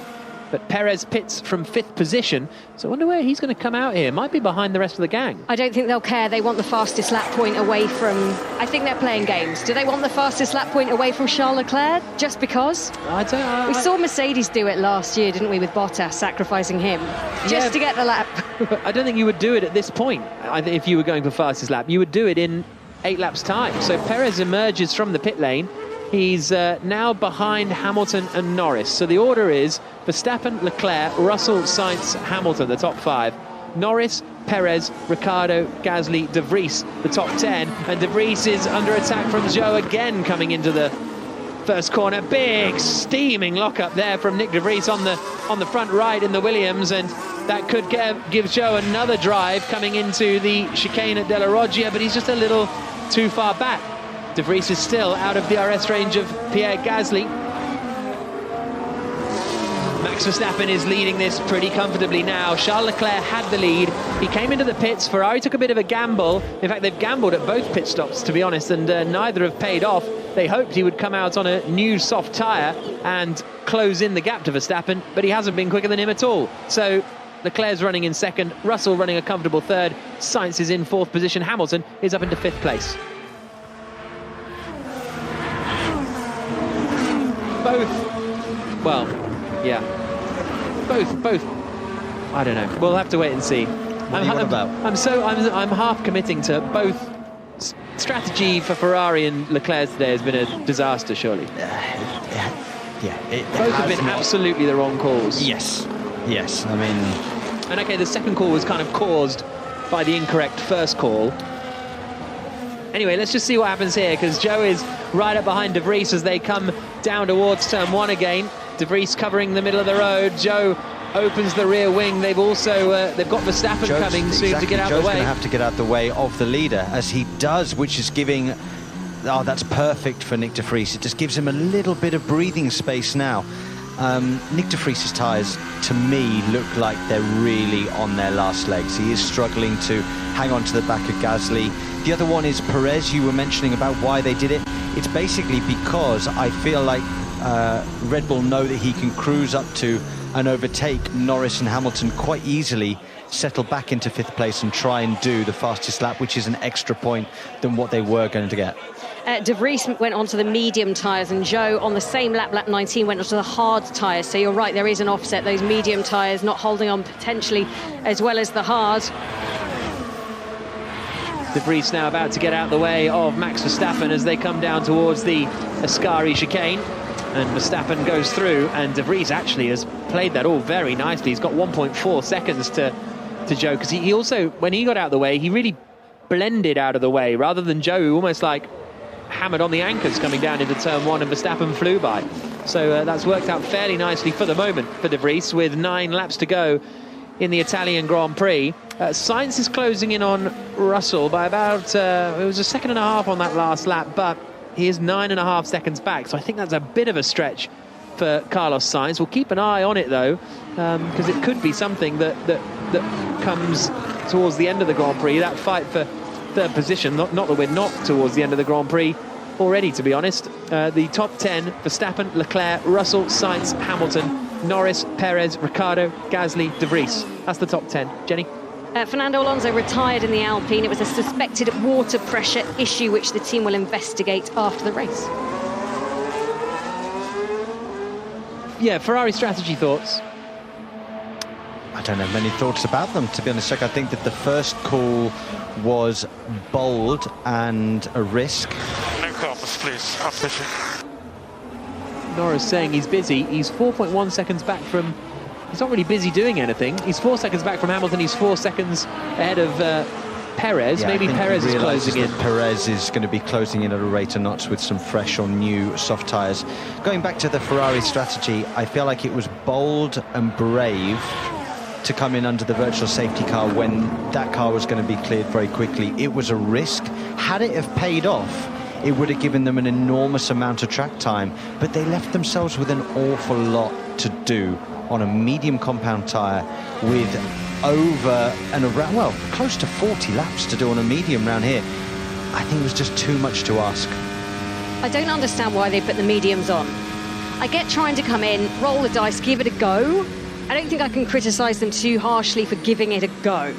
but Perez pits from 5th position. So I wonder where he's going to come out here. Might be behind the rest of the gang. I don't think they'll care. They want the fastest lap point away from... I think they're playing games. Do they want the fastest lap point away from Charles Leclerc? Just because? We saw Mercedes do it last year, didn't we, with Bottas, sacrificing him just to get the lap. I don't think you would do it at this point. If you were going for fastest lap, you would do it in 8 laps' time. So Perez emerges from the pit lane, He's now behind Hamilton and Norris. So the order is Verstappen, Leclerc, Russell, Sainz, Hamilton, the top 5. Norris, Perez, Ricciardo, Gasly, De Vries, the top 10. And De Vries is under attack from Zhou again coming into the first corner. Big steaming lock-up there from Nick De Vries on the front right in the Williams, and that could give Zhou another drive coming into the chicane at Della Roggia, but he's just a little too far back. De Vries is still out of DRS range of Pierre Gasly. Max Verstappen is leading this pretty comfortably now. Charles Leclerc had the lead. He came into the pits. Ferrari took a bit of a gamble. In fact, they've gambled at both pit stops, to be honest, and neither have paid off. They hoped he would come out on a new soft tyre and close in the gap to Verstappen, but he hasn't been quicker than him at all. So Leclerc's running in second, Russell running a comfortable third, Sainz is in fourth position, Hamilton is up into fifth place. Both. I don't know. We'll have to wait and see. I'm half committing to both. Strategy for Ferrari and Leclerc today has been a disaster, surely. Both have been absolutely the wrong calls. Yes. I mean, and okay, the second call was kind of caused by the incorrect first call. Anyway, let's just see what happens here, because Zhou is right up behind De Vries as they come down towards turn 1 again. De Vries covering the middle of the road. Zhou opens the rear wing. They've also they've got Verstappen coming soon to get out of the way. Zhou's going to have to get out the way of the leader, as he does, which is giving... Oh, that's perfect for Nick De Vries. It just gives him a little bit of breathing space now. Nick De Vries' tyres, to me, look like they're really on their last legs. He is struggling to hang on to the back of Gasly. The other one is Perez. You were mentioning about why they did it. It's basically because I feel like Red Bull know that he can cruise up to and overtake Norris and Hamilton quite easily, settle back into fifth place and try and do the fastest lap, which is an extra point than what they were going to get. De Vries went onto the medium tyres, and Zhou on the same lap 19, went onto the hard tyres. So you're right, there is an offset. Those medium tyres not holding on potentially as well as the hard. De Vries now about to get out of the way of Max Verstappen as they come down towards the Ascari chicane. And Verstappen goes through, and De Vries actually has played that all very nicely. He's got 1.4 seconds to Zhou, because he also, when he got out of the way, he really blended out of the way, rather than Zhou, who almost like hammered on the anchors coming down into turn 1, and Verstappen flew by. So that's worked out fairly nicely for the moment for De Vries, with 9 laps to go in the Italian Grand Prix. Sainz is closing in on Russell by about, it was a second and a half on that last lap, but he is 9.5 seconds back, so I think that's a bit of a stretch for Carlos Sainz. We'll keep an eye on it, though, because it could be something that comes towards the end of the Grand Prix, that fight for third position. Not that we're not towards the end of the Grand Prix already, to be honest. The top 10, Verstappen, Leclerc, Russell, Sainz, Hamilton, Norris, Perez, Ricciardo, Gasly, De Vries. That's the top 10. Jenny? Fernando Alonso retired in the Alpine. It was a suspected water pressure issue, which the team will investigate after the race. Yeah, Ferrari strategy thoughts? I don't have many thoughts about them, to be honest. I think that the first call was bold and a risk. No comments, please. I'm busy. Norris saying he's busy. He's 4.1 seconds back from... He's not really busy doing anything. He's 4 seconds back from Hamilton. He's 4 seconds ahead of Perez. Yeah, maybe Perez is closing in. Perez is going to be closing in at a rate of knots with some fresh or new soft tyres. Going back to the Ferrari strategy, I feel like it was bold and brave to come in under the virtual safety car when that car was going to be cleared very quickly. It was a risk. Had it have paid off, it would have given them an enormous amount of track time, but they left themselves with an awful lot to do on a medium compound tyre with over and around, well, close to 40 laps to do on a medium round here. I think it was just too much to ask. I don't understand why they put the mediums on. I get trying to come in, roll the dice, give it a go. I don't think I can criticise them too harshly for giving it a go.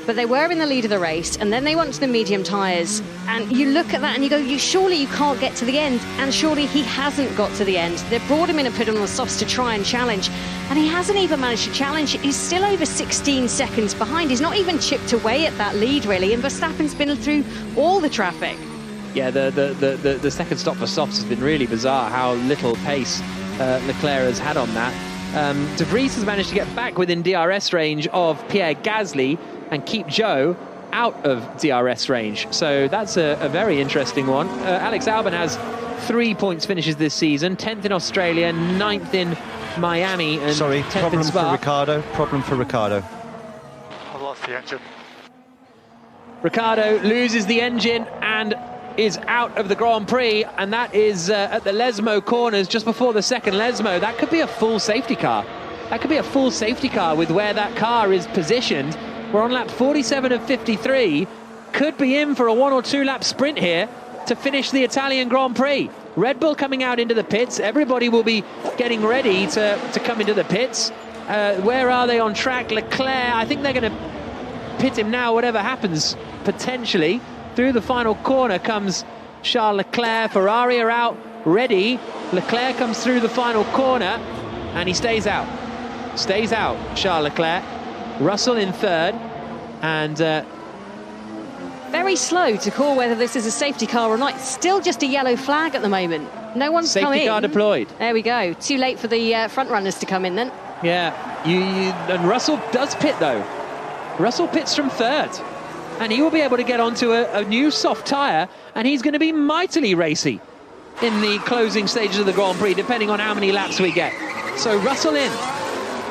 But they were in the lead of the race, and then they went to the medium tyres, and you look at that and you go, surely you can't get to the end, and surely he hasn't got to the end. They brought him in and put him on the softs to try and challenge, and he hasn't even managed to challenge. He's still over 16 seconds behind. He's not even chipped away at that lead, really, and Verstappen's been through all the traffic. Yeah, the second stop for softs has been really bizarre, how little pace Leclerc has had on that. De Vries has managed to get back within DRS range of Pierre Gasly and keep Joe out of DRS range. So that's a very interesting one. Alex Albon has 3 points finishes this season, 10th in Australia, 9th in Miami, and 10th in Spa. Problem for Ricardo. I lost the engine. Ricardo loses the engine and is out of the Grand Prix, and that is at the Lesmo corners just before the second Lesmo. That could be a full safety car. That could be a full safety car with where that car is positioned. We're on lap 47 of 53. Could be in for a 1 or 2 lap sprint here to finish the Italian Grand Prix. Red Bull coming out into the pits. Everybody will be getting ready to come into the pits. Where are they on track? Leclerc, I think they're going to pit him now, whatever happens, potentially. Through the final corner comes Charles Leclerc. Ferrari are out, ready. Leclerc comes through the final corner, and he stays out. Stays out, Charles Leclerc. Russell in third, and very slow to call whether this is a safety car or not. It's still just a yellow flag at the moment. No one's come in. Safety car deployed. There we go. Too late for the front runners to come in then. Yeah, and Russell does pit though. Russell pits from third, and he will be able to get onto a new soft tyre, and he's going to be mightily racy in the closing stages of the Grand Prix, depending on how many laps we get. So Russell in.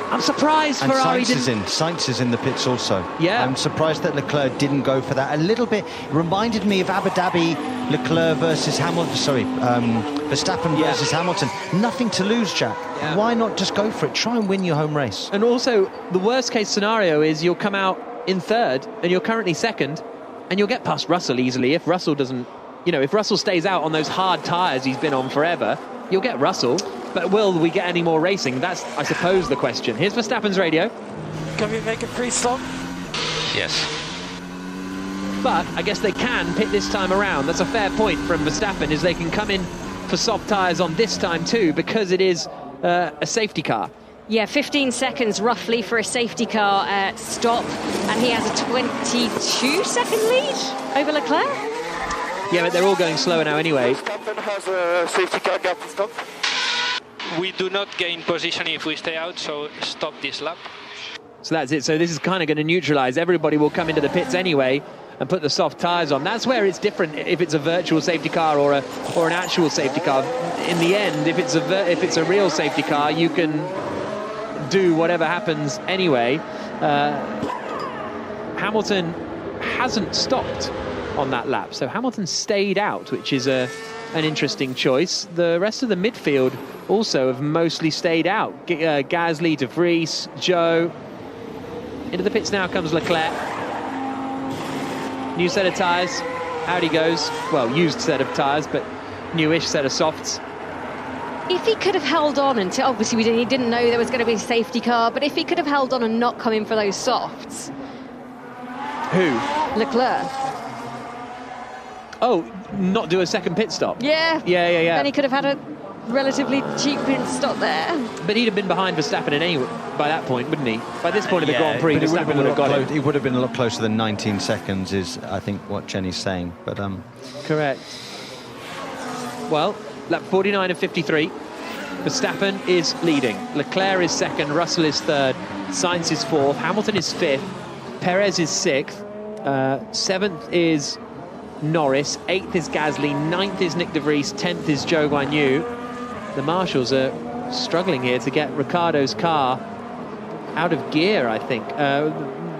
I'm surprised and Ferrari didn't. Sainz is in the pits also. Yeah. I'm surprised that Leclerc didn't go for that. A little bit reminded me of Abu Dhabi, Leclerc versus Hamilton. Sorry, Verstappen versus Hamilton. Nothing to lose, Jack. Yeah. Why not just go for it? Try and win your home race. And also, the worst case scenario is you'll come out in third, and you're currently second, and you'll get past Russell easily if Russell doesn't. If Russell stays out on those hard tyres he's been on forever, you'll get Russell. But will we get any more racing? That's, I suppose, the question. Here's Verstappen's radio. Can we make a pre-stop? Yes. But I guess they can pit this time around. That's a fair point from Verstappen, is they can come in for soft tyres on this time too, because it is a safety car. Yeah, 15 seconds roughly for a safety car stop, and he has a 22-second lead over Leclerc. Yeah, but they're all going slower now anyway. Verstappen has a safety car gap to stop. We do not gain position if we stay out, so stop this lap. So that's it. So this is kind of going to neutralise. Everybody will come into the pits anyway and put the soft tyres on. That's where it's different if it's a virtual safety car or an actual safety car. In the end, if it's a real safety car, you can do whatever happens anyway. Hamilton hasn't stopped on that lap, so Hamilton stayed out, which is an interesting choice. The rest of the midfield also have mostly stayed out. Gasly, De Vries, Joe. Into the pits now comes Leclerc. New set of tyres. Out he goes. Well, used set of tyres, but newish set of softs. If he could have held on until, obviously he didn't know there was going to be a safety car, but if he could have held on and not come in for those softs. Who? Leclerc. Oh, not do a second pit stop? Yeah. Yeah. Then he could have had a relatively cheap pit stop there. But he'd have been behind Verstappen by that point, wouldn't he? By this point of the Grand Prix, Verstappen would have got it. He would have been a lot closer than 19 seconds is, I think, what Jenny's saying. But correct. Well, lap 49 of 53. Verstappen is leading. Leclerc is second. Russell is third. Sainz is fourth. Hamilton is fifth. Perez is sixth. Seventh is Norris. Eighth is Gasly. Ninth is Nick De Vries. 10th is Zhou Guanyu. The marshals are struggling here to get Ricciardo's car out of gear, I think.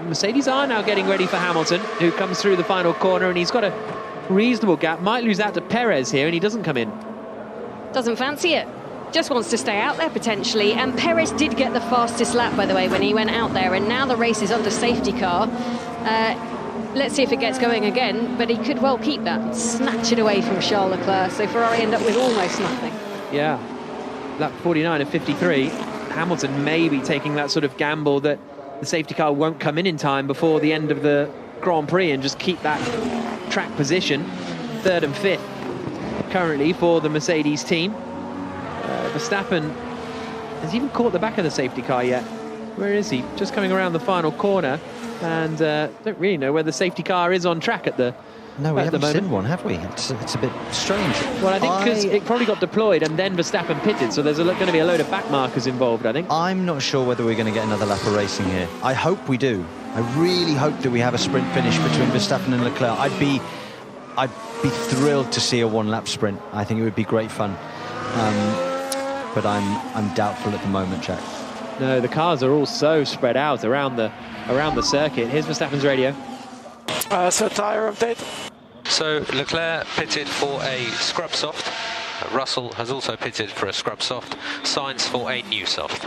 Mercedes are now getting ready for Hamilton, who comes through the final corner, and he's got a reasonable gap. Might lose out to Perez here, and he doesn't come in. Doesn't fancy it. Just wants to stay out there potentially. And Perez did get the fastest lap, by the way, when he went out there. And now the race is under safety car. Let's see if it gets going again. But he could well keep that, snatch it away from Charles Leclerc. So Ferrari end up with almost nothing. Yeah. Lap 49 of 53. Hamilton may be taking that sort of gamble that the safety car won't come in time before the end of the Grand Prix and just keep that track position. Third and fifth currently for the Mercedes team. Verstappen has even caught the back of the safety car yet. Where is he? Just coming around the final corner, and don't really know where the safety car is on track at the No, we haven't seen one, have we? It's a bit strange. Well, I think because it probably got deployed and then Verstappen pitted, so there's going to be a load of back markers involved, I think. I'm not sure whether we're going to get another lap of racing here. I hope we do. I really hope that we have a sprint finish between Verstappen and Leclerc. I'd be thrilled to see a one-lap sprint. I think it would be great fun. But I'm doubtful at the moment, Jack. No, the cars are all so spread out around the circuit. Here's Verstappen's radio. So tyre update. So Leclerc pitted for a scrub soft. Russell has also pitted for a scrub soft. Sainz for a new soft.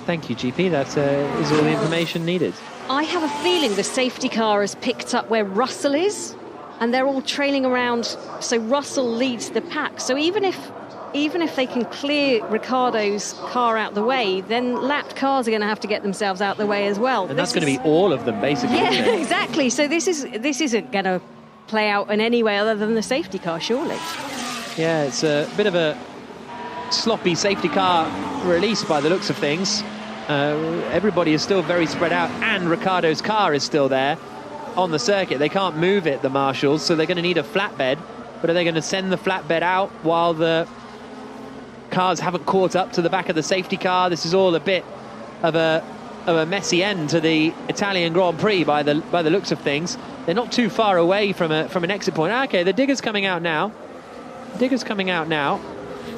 Thank you, GP. That is all the information needed. I have a feeling the safety car has picked up where Russell is, and they're all trailing around. So Russell leads the pack. So even if they can clear Ricciardo's car out the way, then lapped cars are going to have to get themselves out the way as well. And that's going to be all of them, basically. Yeah, exactly. So this isn't going to play out in any way other than the safety car, surely. Yeah, it's a bit of a sloppy safety car release by the looks of things. Everybody is still very spread out, and Ricciardo's car is still there on the circuit. They can't move it, the marshals, so they're going to need a flatbed. But are they going to send the flatbed out while the cars haven't caught up to the back of the safety car? This is all a bit of a messy end to the Italian Grand Prix by the looks of things. They're not too far away from an exit point. Okay, the digger's coming out now.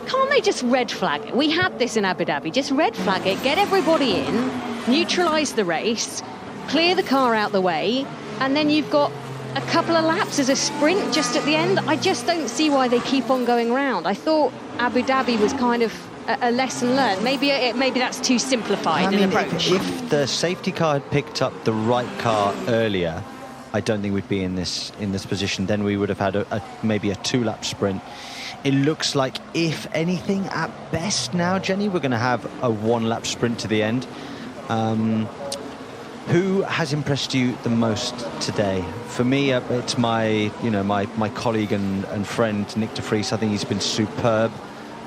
Can't they just red flag it? We had this in Abu Dhabi. Just red flag it, get everybody in, neutralise the race, clear the car out the way, and then you've got a couple of laps as a sprint just at the end. I just don't see why they keep on going round. I thought Abu Dhabi was kind of a lesson learned. Maybe that's too simplified an approach. If the safety car had picked up the right car earlier, I don't think we'd be in this position. Then we would have had maybe a 2-lap sprint. It looks like, if anything, at best now, Jenny, we're going to have a 1-lap sprint to the end. Who has impressed you the most today? For me, it's my colleague and friend Nick de Vries. I think he's been superb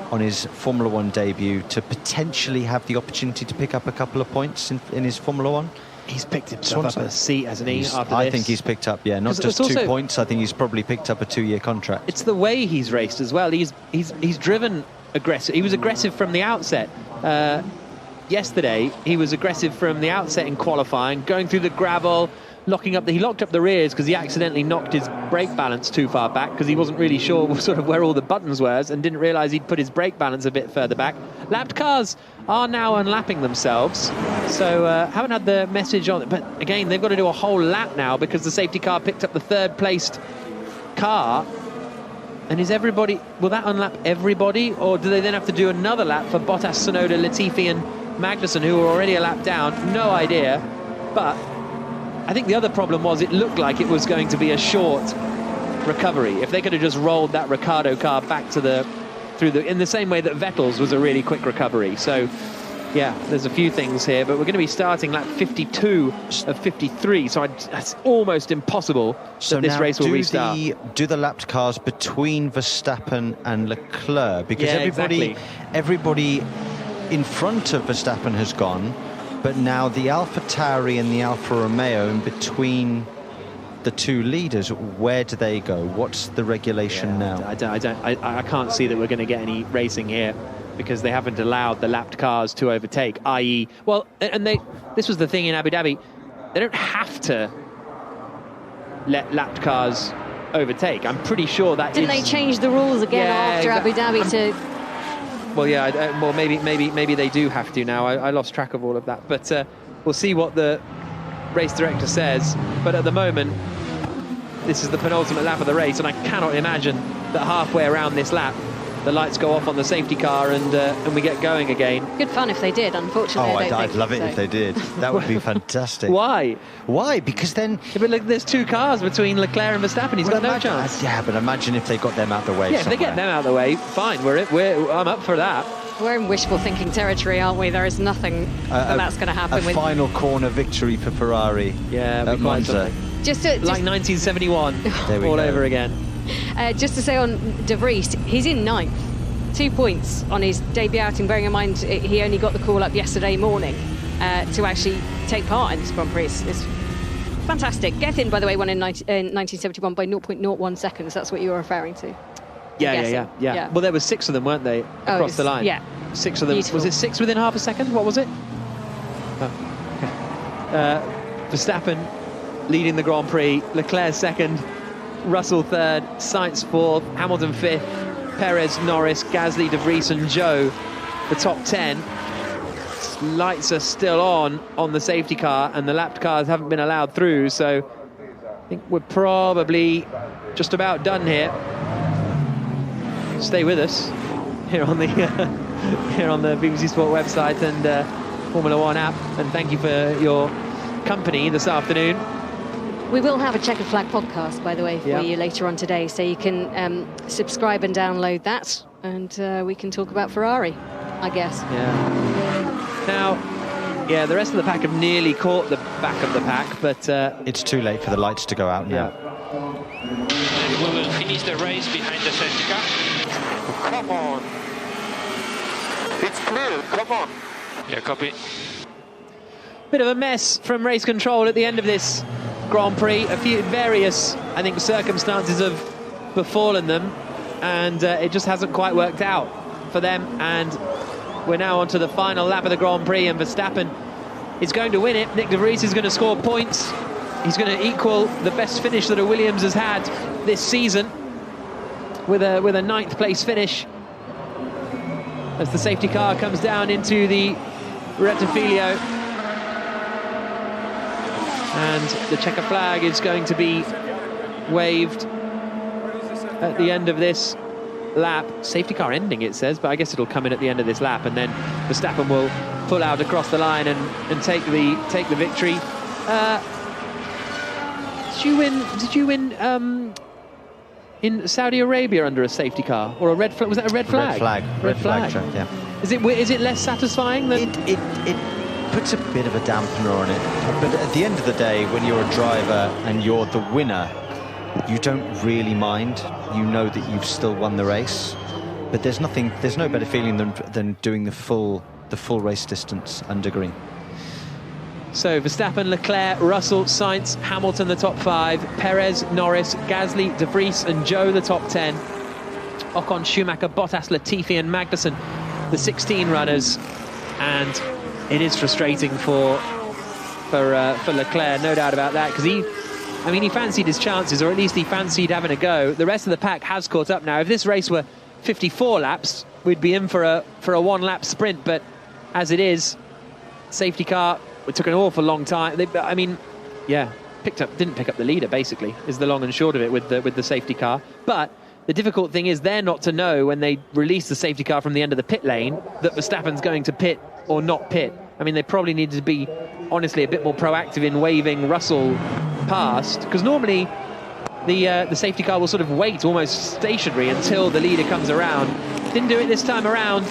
on his Formula One debut to potentially have the opportunity to pick up a couple of points in his Formula One. He's picked himself up a seat, hasn't he? I think he's picked up, not just 2 points. I think he's probably picked up a 2-year contract. It's the way he's raced as well. He's driven aggressive. He was aggressive from the outset. Yesterday, he was aggressive from the outset in qualifying, going through the gravel, he locked up the rears because he accidentally knocked his brake balance too far back because he wasn't really sure sort of where all the buttons were and didn't realise he'd put his brake balance a bit further back. Lapped cars are now unlapping themselves, so haven't had the message on it. But again, they've got to do a whole lap now because the safety car picked up the 3rd-placed car. And will that unlap everybody, or do they then have to do another lap for Bottas, Tsunoda, Latifi and Magnussen, who are already a lap down? No idea. But I think the other problem was it looked like it was going to be a short recovery. If they could have just rolled that Ricciardo car back in the same way that Vettel's was a really quick recovery. So yeah, there's a few things here, but we're going to be starting lap 52 of 53, so it's almost impossible that this race will restart. Do the lapped cars between Verstappen and Leclerc? Because everybody in front of Verstappen has gone, but now the AlphaTauri and the Alfa Romeo in between the 2 leaders, where do they go? What's the regulation now? I can't see that we're going to get any racing here because they haven't allowed the lapped cars to overtake, i.e. Well, and this was the thing in Abu Dhabi, they don't have to let lapped cars overtake. I'm pretty sure that Didn't they change the rules again after Abu Dhabi to... Well, yeah, well, maybe they do have to now. I lost track of all of that. But we'll see what the race director says. But at the moment, this is the penultimate lap of the race, and I cannot imagine that halfway around this lap, the lights go off on the safety car and we get going again. Good fun if they did, unfortunately. I'd love it if they did. That would be fantastic. Why? Because then... Yeah, but look, there's 2 cars between Leclerc and Verstappen. He's got no chance. Yeah, but imagine if they got them out the way. Yeah, if they get them out of the way, fine. I'm up for that. We're in wishful thinking territory, aren't we? There is nothing that's going to happen. A final corner victory for Ferrari. Yeah, at Monza. Like 1971, all over again. Just to say on De Vries, he's in 9th, 2 points on his debut outing, bearing in mind he only got the call up yesterday morning to actually take part in this Grand Prix. It's Fantastic. Gethin, by the way, won in 1971 by 0.01 seconds. That's what you were referring to. Yeah. Well, there were 6 of them, weren't they, across the line? Yeah. 6 of them. Beautiful. Was it 6 within half a second? What was it? Verstappen leading the Grand Prix. Leclerc second. Russell third. Sainz fourth. Hamilton fifth. Perez, Norris, Gasly, De Vries and Zhou the top 10. Lights are still on the safety car, and the lapped cars haven't been allowed through, so I think we're probably just about done here. Stay with us here on the here on the BBC Sport website and Formula One app, and thank you for your company this afternoon. We will have a Checkered Flag podcast, by the way, for you later on today, so you can subscribe and download that, and we can talk about Ferrari, I guess. Now, the rest of the pack have nearly caught the back of the pack, but it's too late for the lights to go out now. And we will finish the race behind the safety car. Come on. It's clear, come on. Yeah, copy. Bit of a mess from race control at the end of this Grand Prix. A few various, I think, circumstances have befallen them, and it just hasn't quite worked out for them. And we're now on to the final lap of the Grand Prix, and Verstappen is going to win it. Nick De Vries is going to score points. He's going to equal the best finish that a Williams has had this season with a 9th place finish as the safety car comes down into the Rettifilio. And the checker flag is going to be waved at the end of this lap. Safety car ending, it says, but I guess it'll come in at the end of this lap, and then Verstappen will pull out across the line and take the victory. Did you win in Saudi Arabia under a safety car or a red flag? Was that a red flag? Red flag track, yeah. Is it less satisfying than it puts a bit of a dampener on it, but at the end of the day, when you're a driver and you're the winner, you don't really mind. You know that you've still won the race, but there's no better feeling than doing the full race distance under green. So Verstappen, Leclerc, Russell, Sainz, Hamilton the top 5, Perez, Norris, Gasly, De Vries and Zhou the top 10, Ocon, Schumacher, Bottas, Latifi and Magnussen the 16 runners. And it is frustrating for Leclerc, no doubt about that, because he fancied his chances, or at least he fancied having a go. The rest of the pack has caught up now. If this race were 54 laps, we'd be in for a one-lap sprint, but as it is, safety car, it took an awful long time. Didn't pick up the leader, basically, is the long and short of it with the safety car. But the difficult thing is they're not to know when they release the safety car from the end of the pit lane that Verstappen's going to pit or not pit. I mean, they probably needed to be, honestly, a bit more proactive in waving Russell past, because normally the safety car will sort of wait almost stationary until the leader comes around. Didn't do it this time around,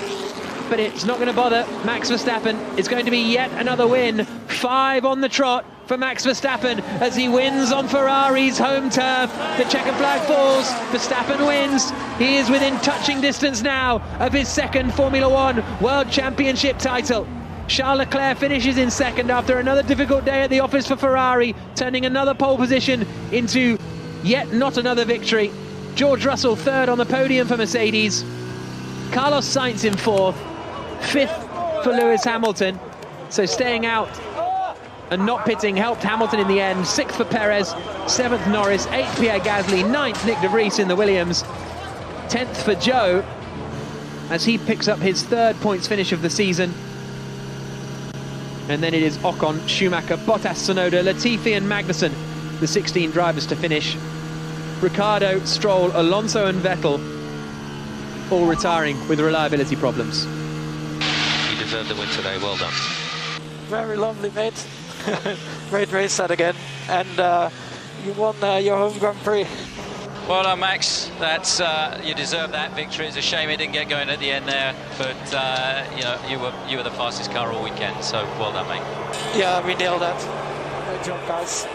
but it's not going to bother Max Verstappen. It's going to be yet another win. 5 on the trot for Max Verstappen as he wins on Ferrari's home turf. The checkered flag falls. Verstappen wins. He is within touching distance now of his second Formula One World Championship title. Charles Leclerc finishes in second after another difficult day at the office for Ferrari, turning another pole position into yet not another victory. George Russell third on the podium for Mercedes. Carlos Sainz in fourth. Fifth for Lewis Hamilton. So staying out and not pitting helped Hamilton in the end. Sixth for Perez. Seventh Norris. Eighth Pierre Gasly. Ninth Nick De Vries in the Williams. 10th for Zhou as he picks up his third points finish of the season. And then it is Ocon, Schumacher, Bottas, Tsunoda, Latifi and Magnussen, the 16 drivers to finish. Ricciardo, Stroll, Alonso and Vettel all retiring with reliability problems. You deserve the win today, well done. Very lovely, mate. Great race that again, and you won your home Grand Prix. Well done, Max. That's you deserve that victory. It's a shame it didn't get going at the end there, but you were the fastest car all weekend, so well done, mate. Yeah, we nailed that. Great job, guys.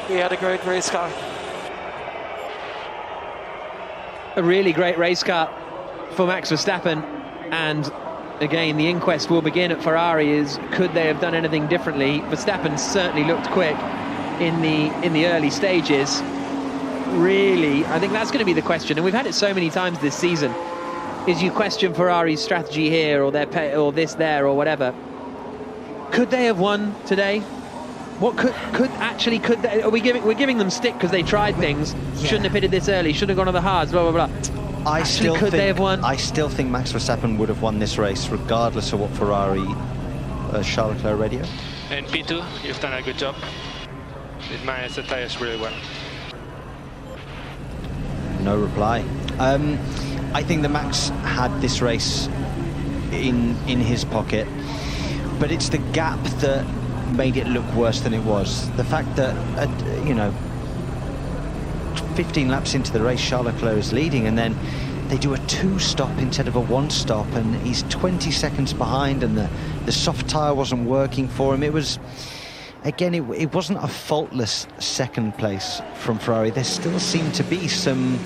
We had a great race car. A really great race car for Max Verstappen, and again the inquest will begin at Ferrari. Is could they have done anything differently? Verstappen certainly looked quick, in the early stages. Really, I think that's going to be the question, and we've had it so many times this season, is you question Ferrari's strategy here, or their or this there, or whatever. Could they have won today? What could they, we're giving them stick because they tried things, shouldn't have pitted this early, should have gone on the hards, blah blah blah. They have won? I still think Max Verstappen would have won this race regardless of what Ferrari Charles Leclerc radio. And P2, you've done a good job. It managed the tyres really well. No reply. I think that Max had this race in his pocket, but it's the gap that made it look worse than it was. The fact that, 15 laps into the race, Charles Leclerc is leading, and then they do a 2-stop instead of a 1-stop, and he's 20 seconds behind, and the soft tyre wasn't working for him. It was, again, it wasn't a faultless second place from Ferrari. There still seemed to be some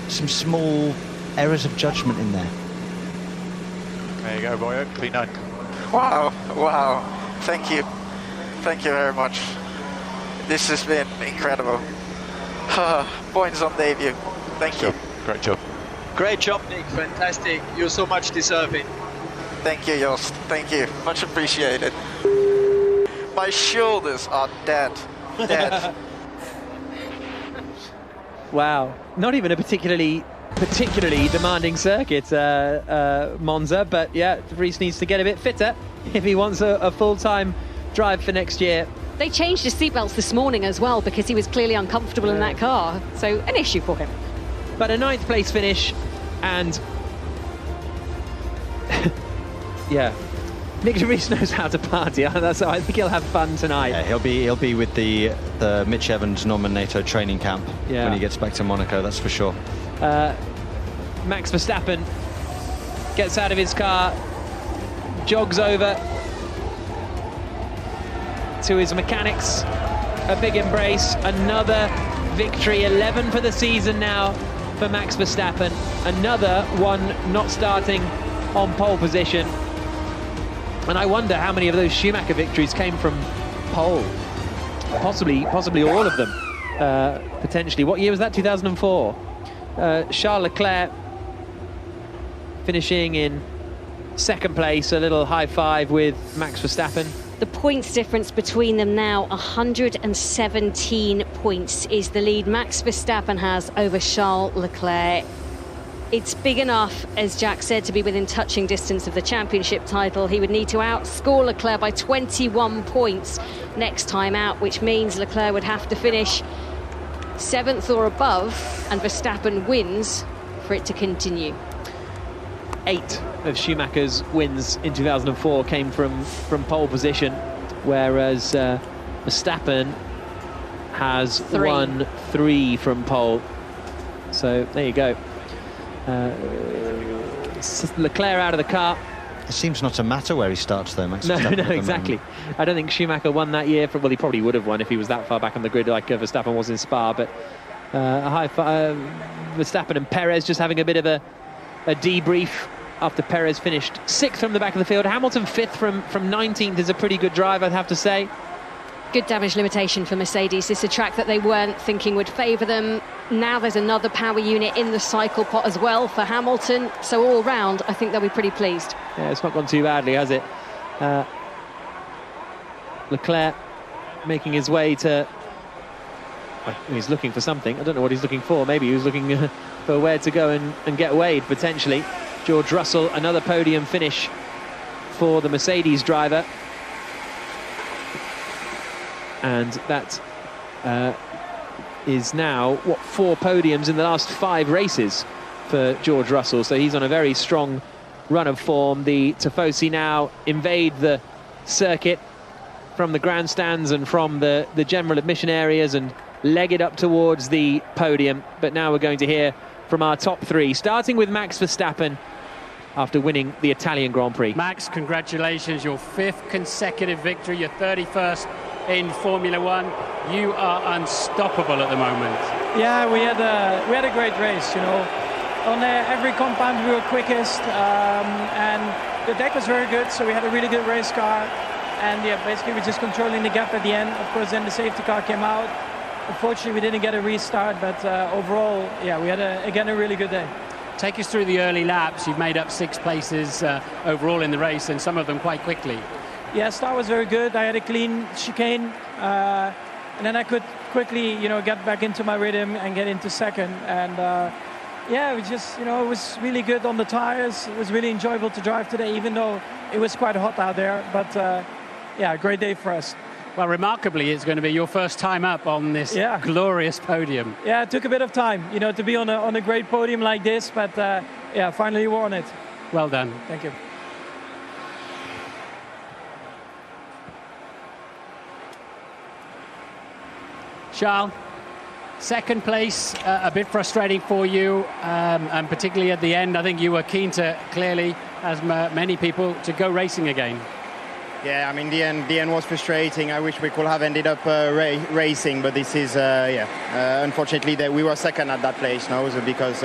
small errors of judgment in there. There you go, Boyo, P9. Wow, thank you very much. This has been incredible. Points on debut, thank you. Great job. Great job, Nick, fantastic. You're so much deserving. Thank you, Jost, thank you, much appreciated. My shoulders are dead. Wow, not even a particularly demanding circuit, Monza, but yeah, Prix needs to get a bit fitter if he wants a full-time drive for next year. They changed his seatbelts this morning as well because he was clearly uncomfortable in that car, so an issue for him. But a 9th place finish, and yeah, Nick de Vries knows how to party. So I think he'll have fun tonight. Yeah, he'll be with the Mitch Evans Norman Nato training camp when he gets back to Monaco, that's for sure. Max Verstappen gets out of his car, jogs over to his mechanics, a big embrace, another victory, 11 for the season now for Max Verstappen, another one not starting on pole position. And I wonder how many of those Schumacher victories came from pole. Possibly all of them, potentially. What year was that, 2004? Charles Leclerc finishing in 2nd place, a little high five with Max Verstappen. The points difference between them now, 117 points is the lead Max Verstappen has over Charles Leclerc. It's big enough, as Jack said, to be within touching distance of the championship title. He would need to outscore Leclerc by 21 points next time out, which means Leclerc would have to finish 7th or above, and Verstappen wins for it to continue. 8 of Schumacher's wins in 2004 came from pole position, whereas Verstappen has won 3 from pole. So there you go. Leclerc out of the car. It seems not to matter where he starts though, Max. No, exactly. I don't think Schumacher won that year. Well, he probably would have won if he was that far back on the grid like Verstappen was in Spa, but a high five. Verstappen and Perez just having a bit of a debrief after Perez finished 6th from the back of the field. Hamilton 5th from 19th is a pretty good drive, I'd have to say. Good damage limitation for Mercedes. It's a track that they weren't thinking would favour them. Now there's another power unit in the cycle pot as well for Hamilton. So all round, I think they'll be pretty pleased. Yeah, it's not gone too badly, has it? Leclerc making his way to... Well, he's looking for something. I don't know what he's looking for. Maybe he was looking for where to go and get Wade, potentially. George Russell, another podium finish for the Mercedes driver. And that is now, 4 podiums in the last 5 races for George Russell. So he's on a very strong run of form. The Tifosi now invade the circuit from the grandstands and from the general admission areas and leg it up towards the podium. But now we're going to hear from our top 3, starting with Max Verstappen after winning the Italian Grand Prix. Max, congratulations, your 5th consecutive victory, your 31st in Formula One. You are unstoppable at the moment. Yeah, we had a great race, you know. On every compound we were quickest, and the deck was very good, so we had a really good race car. And yeah, basically we're just controlling the gap at the end. Of course, then the safety car came out. Unfortunately, we didn't get a restart, but overall, yeah, we had again a really good day. Take us through the early laps. You've made up 6 places overall in the race, and some of them quite quickly. Yeah, start was very good. I had a clean chicane, and then I could quickly, get back into my rhythm and get into second. And yeah, it was just, it was really good on the tires. It was really enjoyable to drive today, even though it was quite hot out there. But yeah, great day for us. Well, remarkably, it's going to be your first time up on this glorious podium. Yeah, it took a bit of time, to be on a great podium like this, but yeah, finally won it. Well done. Thank you. Charles, second place, a bit frustrating for you, and particularly at the end. I think you were keen to, clearly, as many people, to go racing again. Yeah, I mean, the end was frustrating. I wish we could have ended up racing, but this is, unfortunately, that we were second at that place now, so because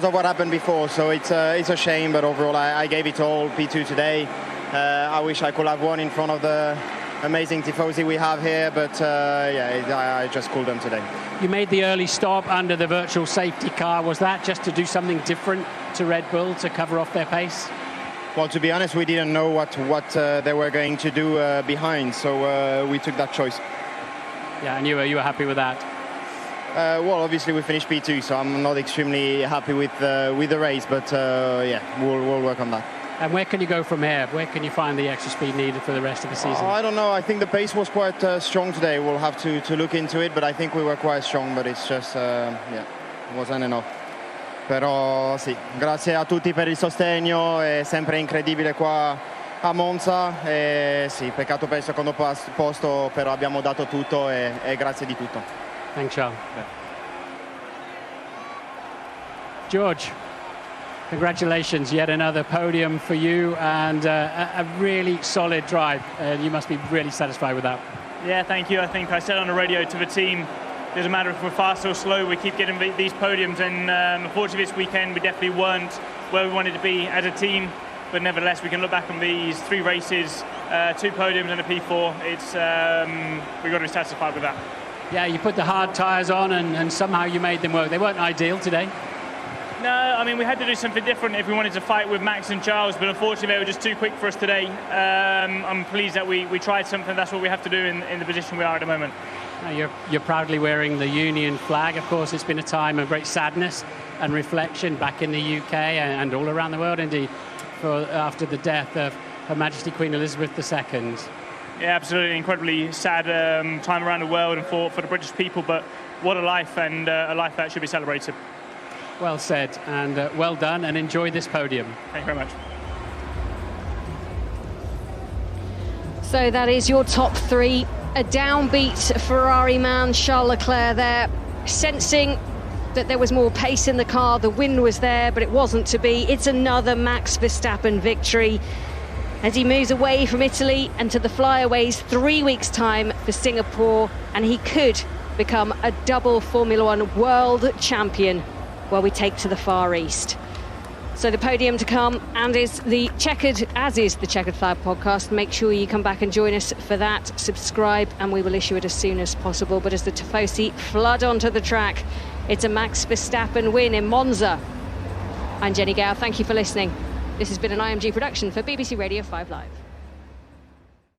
of what happened before. So it's a shame, but overall, I gave it all. P2 today. I wish I could have won in front of the amazing tifosi we have here, but yeah, I just couldn't today. You made the early stop under the virtual safety car. Was that just to do something different to Red Bull to cover off their pace? Well, to be honest, we didn't know what they were going to do behind, so we took that choice. Yeah, and you were happy with that? Well, obviously we finished P2, so I'm not extremely happy with the race, but yeah, we'll work on that. And where can you go from here? Where can you find the extra speed needed for the rest of the season? I don't know. I think the pace was quite strong today. We'll have to look into it, but I think we were quite strong, but it's just, yeah, it wasn't enough. Però sì, grazie a tutti per il sostegno, è sempre incredibile qua a Monza e sì, peccato per il secondo posto, però abbiamo dato tutto e grazie di tutto. Thanks, Charles. George, congratulations, yet another podium for you and a really solid drive. You must be really satisfied with that. Yeah, thank you. I think I said on the radio to the team, it doesn't matter if we're fast or slow, we keep getting these podiums, and unfortunately this weekend we definitely weren't where we wanted to be as a team, but nevertheless we can look back on these 3 races, 2 podiums and a P4. It's we've got to be satisfied with that. Yeah, you put the hard tyres on and somehow you made them work. They weren't ideal today. No, I mean, we had to do something different if we wanted to fight with Max and Charles, but unfortunately they were just too quick for us today. I'm pleased that we tried something. That's what we have to do in the position we are at the moment. You're proudly wearing the Union flag. Of course, it's been a time of great sadness and reflection back in the UK and all around the world, indeed, after the death of Her Majesty Queen Elizabeth II. Yeah, absolutely. Incredibly sad time around the world and for the British people, but what a life, and a life that should be celebrated. Well said, and well done, and enjoy this podium. Thank you very much. So that is your top 3. A downbeat Ferrari man, Charles Leclerc there, sensing that there was more pace in the car. The wind was there, but it wasn't to be. It's another Max Verstappen victory as he moves away from Italy and to the flyaways 3 weeks' time for Singapore, and he could become a double Formula One world champion, where we take to the Far East. So the podium to come, and is the Checkered Flag podcast. Make sure you come back and join us for that. Subscribe, and we will issue it as soon as possible. But as the Tifosi flood onto the track, it's a Max Verstappen win in Monza. I'm Jenny Gow. Thank you for listening. This has been an IMG production for BBC Radio 5 Live.